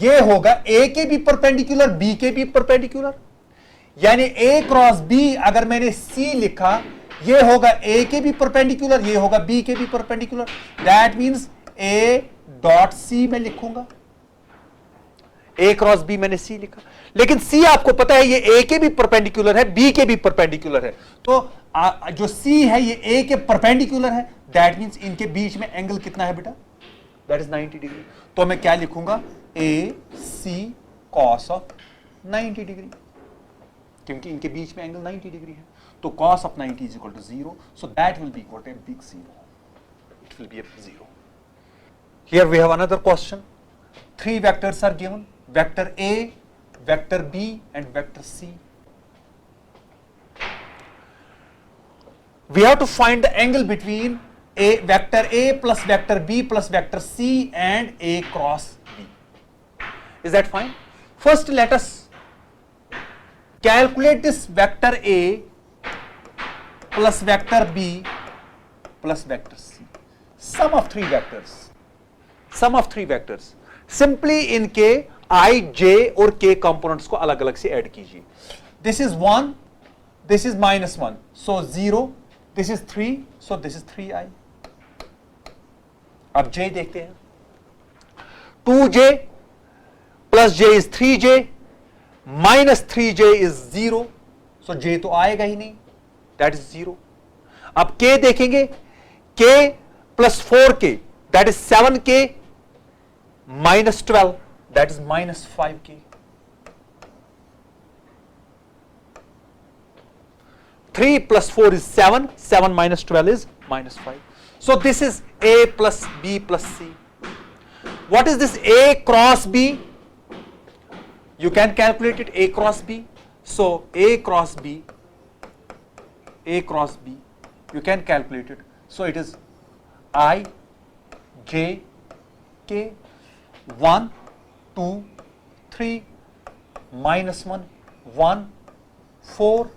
ये होगा A के भी perpendicular, B के भी perpendicular. यानी A cross B अगर मैंने C लिखा, ये होगा A के भी परपेंडिकुलर, ये होगा B के भी perpendicular. That means A dot C मैं लिखूंगा, A क्रॉस B मैंने C लिखा, लेकिन C आपको पता है ये A के भी परपेंडिकुलर है, B के भी परपेंडिकुलर है। तो जो C है ये A के परपेंडिकुलर है, दैट मींस इनके बीच में एंगल कितना है बेटा? That is 90 degree. तो मैं क्या लिखूंगा? A C cos of 90 degree, क्योंकि इनके बीच में एंगल 90 डिग्री है। तो cos of 90 is equal to 0, so that will be equal to big 0, it will be a 0। Here we have another question. 3 vectors are given, vector A, vector B and vector C. We have to find the angle between vector A plus vector B plus vector C and A cross B. Is that fine? First let us calculate this vector A plus vector B plus vector C. Sum of 3 vectors. Sum of 3 vectors. Simply इनके I, J और K components को अलग अलग से add कीजिए। This is 1, this is -1, so 0, this is 3, so this is 3i। अब j देखते हैं, 2j plus j is 3j minus 3j is 0, so j तो आएगा ही नहीं, दैट इज 0। अब k देखेंगे, k plus 4k that is 7k minus 12 that is minus 5k। 3 plus 4 is 7, 7 minus 12 is minus 5. So this is A plus B plus C. What is this A cross B? You can calculate it, A cross B. So A cross B, you can calculate it. So it is I, J, K, 1, 2, 3, minus 1, 1, 4.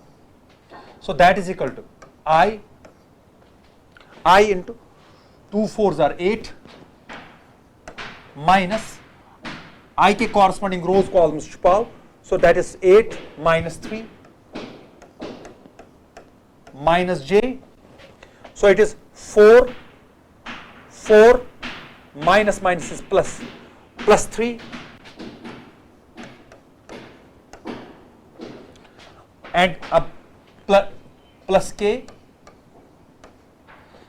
So that is equal to I into 2 4s are 8 minus I के corresponding rows columns छुपाओ, so that is 8 minus 3 minus j, so it is 4 minus is plus 3 and plus k,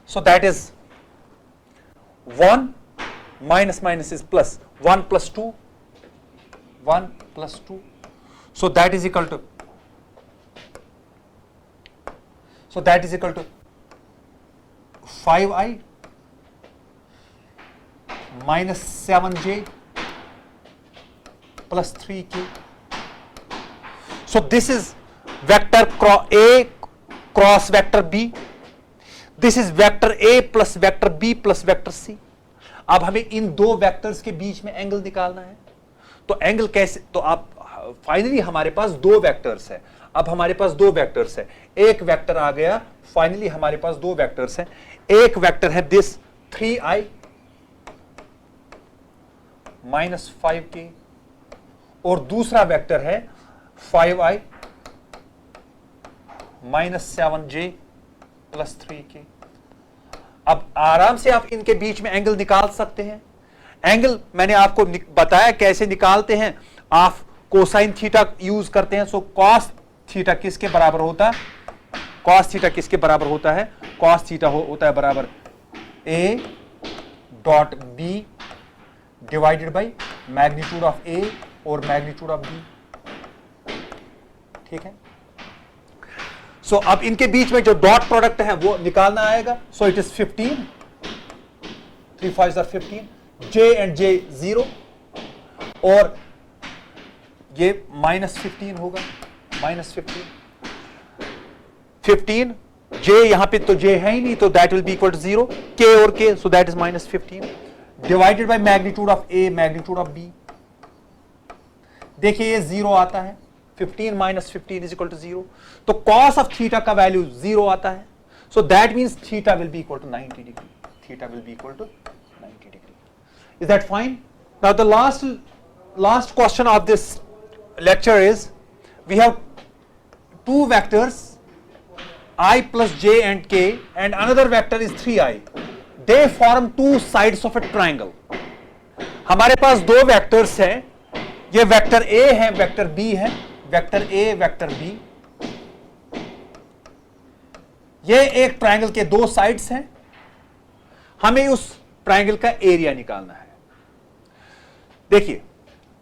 so that is 1 minus is plus 1 plus 2, so that is equal to 5i minus 7j plus 3k. So this is vector A cross vector B, this is vector A plus vector B plus vector C. अब हमें इन दो vectors के बीच में angle निकालना है, तो angle कैसे, तो आप फाइनली हमारे पास दो वेक्टर्स है, अब हमारे पास दो वेक्टर्स है, एक वेक्टर आ गया, फाइनली हमारे पास दो वेक्टर्स है, एक वेक्टर है दिस 3i माइनस 5k और दूसरा वेक्टर है 5i minus 7j plus 3k। अब आराम से आप इनके बीच में एंगल निकाल सकते हैं। एंगल मैंने आपको बताया कैसे निकालते हैं, आप कोसाइन थीटा यूज करते हैं। सो कॉस थीटा किसके बराबर होता है, कॉस थीटा किसके बराबर होता है, कॉस थीटा होता है बराबर a dot b divided by magnitude of a और मैग्नीट्यूड ऑफ b। ठीक है, सो अब इनके बीच में जो डॉट प्रोडक्ट है वो निकालना आएगा। सो it is 15, 3 5 are 15, j and j 0 और ये माइनस 15 होगा, माइनस 15 j यहां पे तो j है ही नहीं, तो that will be equal to 0, k और k, so that is minus 15 divided by magnitude of a magnitude of b। देखिए ये 0 आता है, 15 माइनस 15 इज इक्वल टू 0, तो कॉस ऑफ थीटा का वैल्यू 0 आता है। So that means theta will be equal to 90 degree, theta will be equal to 90 degree. Is that fine? Now the last question of this lecture is, we have two vectors I plus j and k and another vector is 3i. They form two sides of a triangle. हमारे पास दो vectors हैं, ये vector A है, vector B है, vector A vector B। ये एक triangle के दो साइड्स हैं, हमें उस ट्रायंगल का एरिया निकालना है। देखिए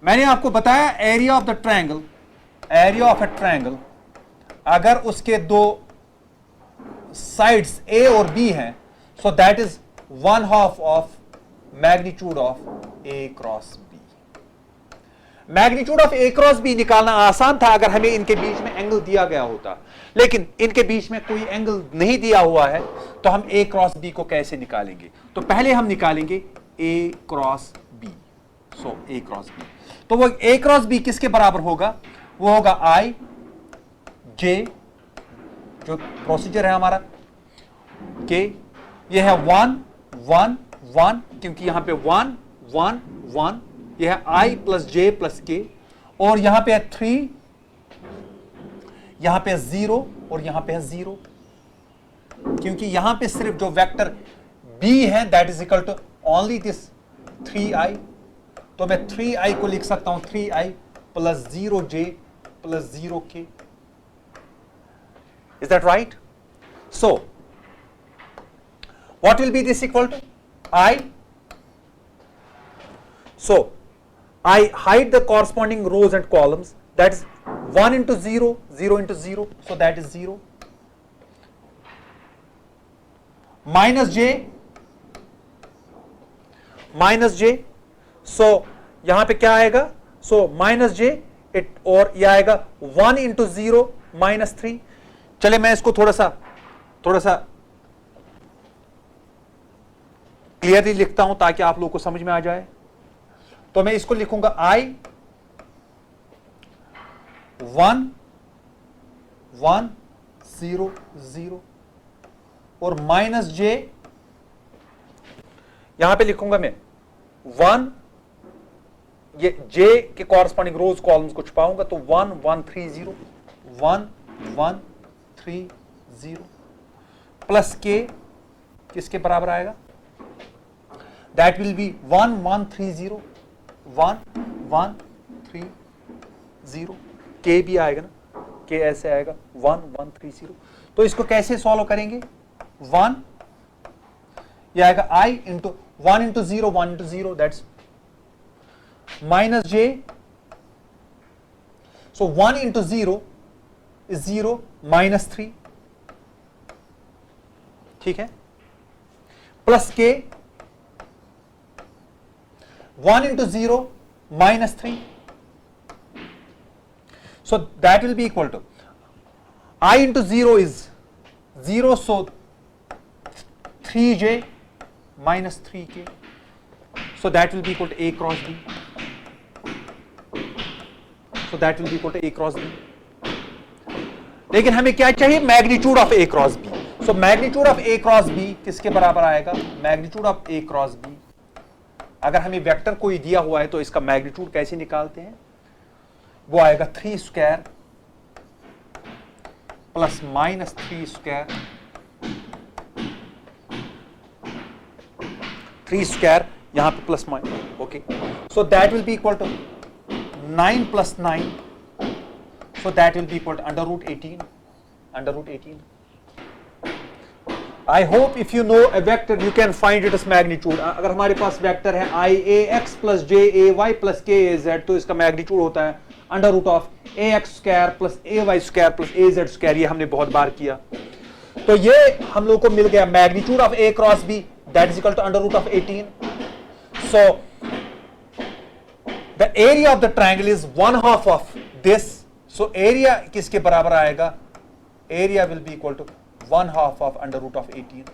मैंने आपको बताया area of the triangle, area of A triangle अगर उसके दो साइड्स A और B हैं, so that is 1/2 of magnitude of A cross B। Magnitude of A cross B निकालना आसान था अगर हमें इनके बीच में एंगल दिया गया होता, लेकिन इनके बीच में कोई एंगल नहीं दिया हुआ है, तो हम A क्रॉस B को कैसे निकालेंगे? तो पहले हम निकालेंगे A cross B। So A cross B, तो वो A क्रॉस B किसके बराबर होगा? वो होगा I J, जो प्रोसीजर है हमारा, K, ये है 1 1 1, क्योंकि यहां पे 1 1 1, ये है I plus J plus K, और यहां पे है 3, यहां पे है 0 और यहां पे है 0। क्योंकि यहां पे सिर्फ जो वेक्टर b है that is equal to only this 3i, तो मैं 3i को लिख सकता हूं 3i plus 0j plus 0k. Is that right? So what will be this equal to? I. So I hide the corresponding rows and columns. That is 1 into 0, 0 into 0, so that is 0. Minus j, so यहां पे क्या आएगा? So minus j it, और यह आएगा 1 into 0 minus 3. चले मैं इसको थोड़ा सा क्लियरली लिखता हूं ताकि आप लोगों को समझ में आ जाए. तो मैं इसको लिखूंगा I 1 1 0 0 और माइनस j यहां पे लिखूंगा मैं 1, ये j के कॉरस्पॉन्डिंग रोज कॉलम्स को छुपाऊंगा तो 1 1 3 0 1 1 3 0 प्लस k किसके बराबर आएगा? That will B 1 1 3 0 1 1 3 0. k भी आएगा ना, k ऐसे आएगा 1 1 3 0. तो इसको कैसे सॉल्व करेंगे? 1 यह आएगा I into 1 into 0 1 into 0 that's minus j. So 1 into 0 is 0 minus 3, ठीक है, plus k 1 into 0 minus 3. So that will be equal to I into 0 is 0, so 3j minus 3k. So that will be equal to A cross B. So that will be equal to A cross B. लेकिन हमें क्या चाहिए? Magnitude of A cross B. So magnitude of A cross B किसके बराबर आएगा? Magnitude of A cross B. अगर हमें vector कोई दिया हुआ है तो इसका मैग्नीट्यूड कैसे निकालते हैं? वो आएगा 3 square plus minus 3 square, 3 square यहां पे plus minus. Okay, so that will be equal to 9 plus 9, so that will be equal to under root 18. I hope if you know a vector you can find its magnitude. अगर हमारे पास vector है IAX plus JAY plus KAZ तो इसका magnitude होता है under root of AX square plus AY square plus AZ square. ये हमने बहुत बार किया. तो ये हम लोग को मिल गया magnitude of A cross B that is equal to under root of 18. So the area of the triangle is 1/2 of this. So area किसके बराबर आएगा? Area will be equal to 1/2 of under root of 18.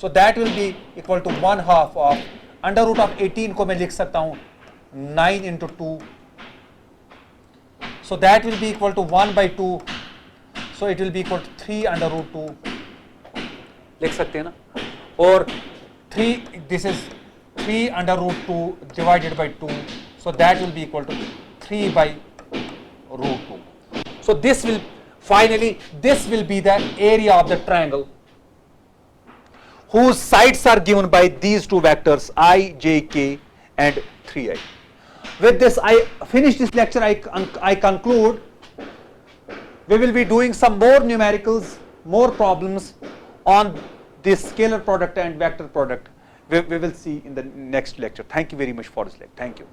So that will be equal to 1/2 of under root of 18 को मैं लिख सकता हूं 9 into 2. So that will be equal to 1/2. So it will be equal to 3 under root 2. लिख सकते हैं ना? और 3, this is 3 under root 2 divided by 2. So that will be equal to 3 by root 2. So this will finally, this will be the area of the triangle whose sides are given by these two vectors I, J, K and 3i. With this, I finish this lecture. I conclude. We will be doing some more numericals, more problems on this scalar product and vector product. We will see in the next lecture. Thank you very much for this lecture. Thank you.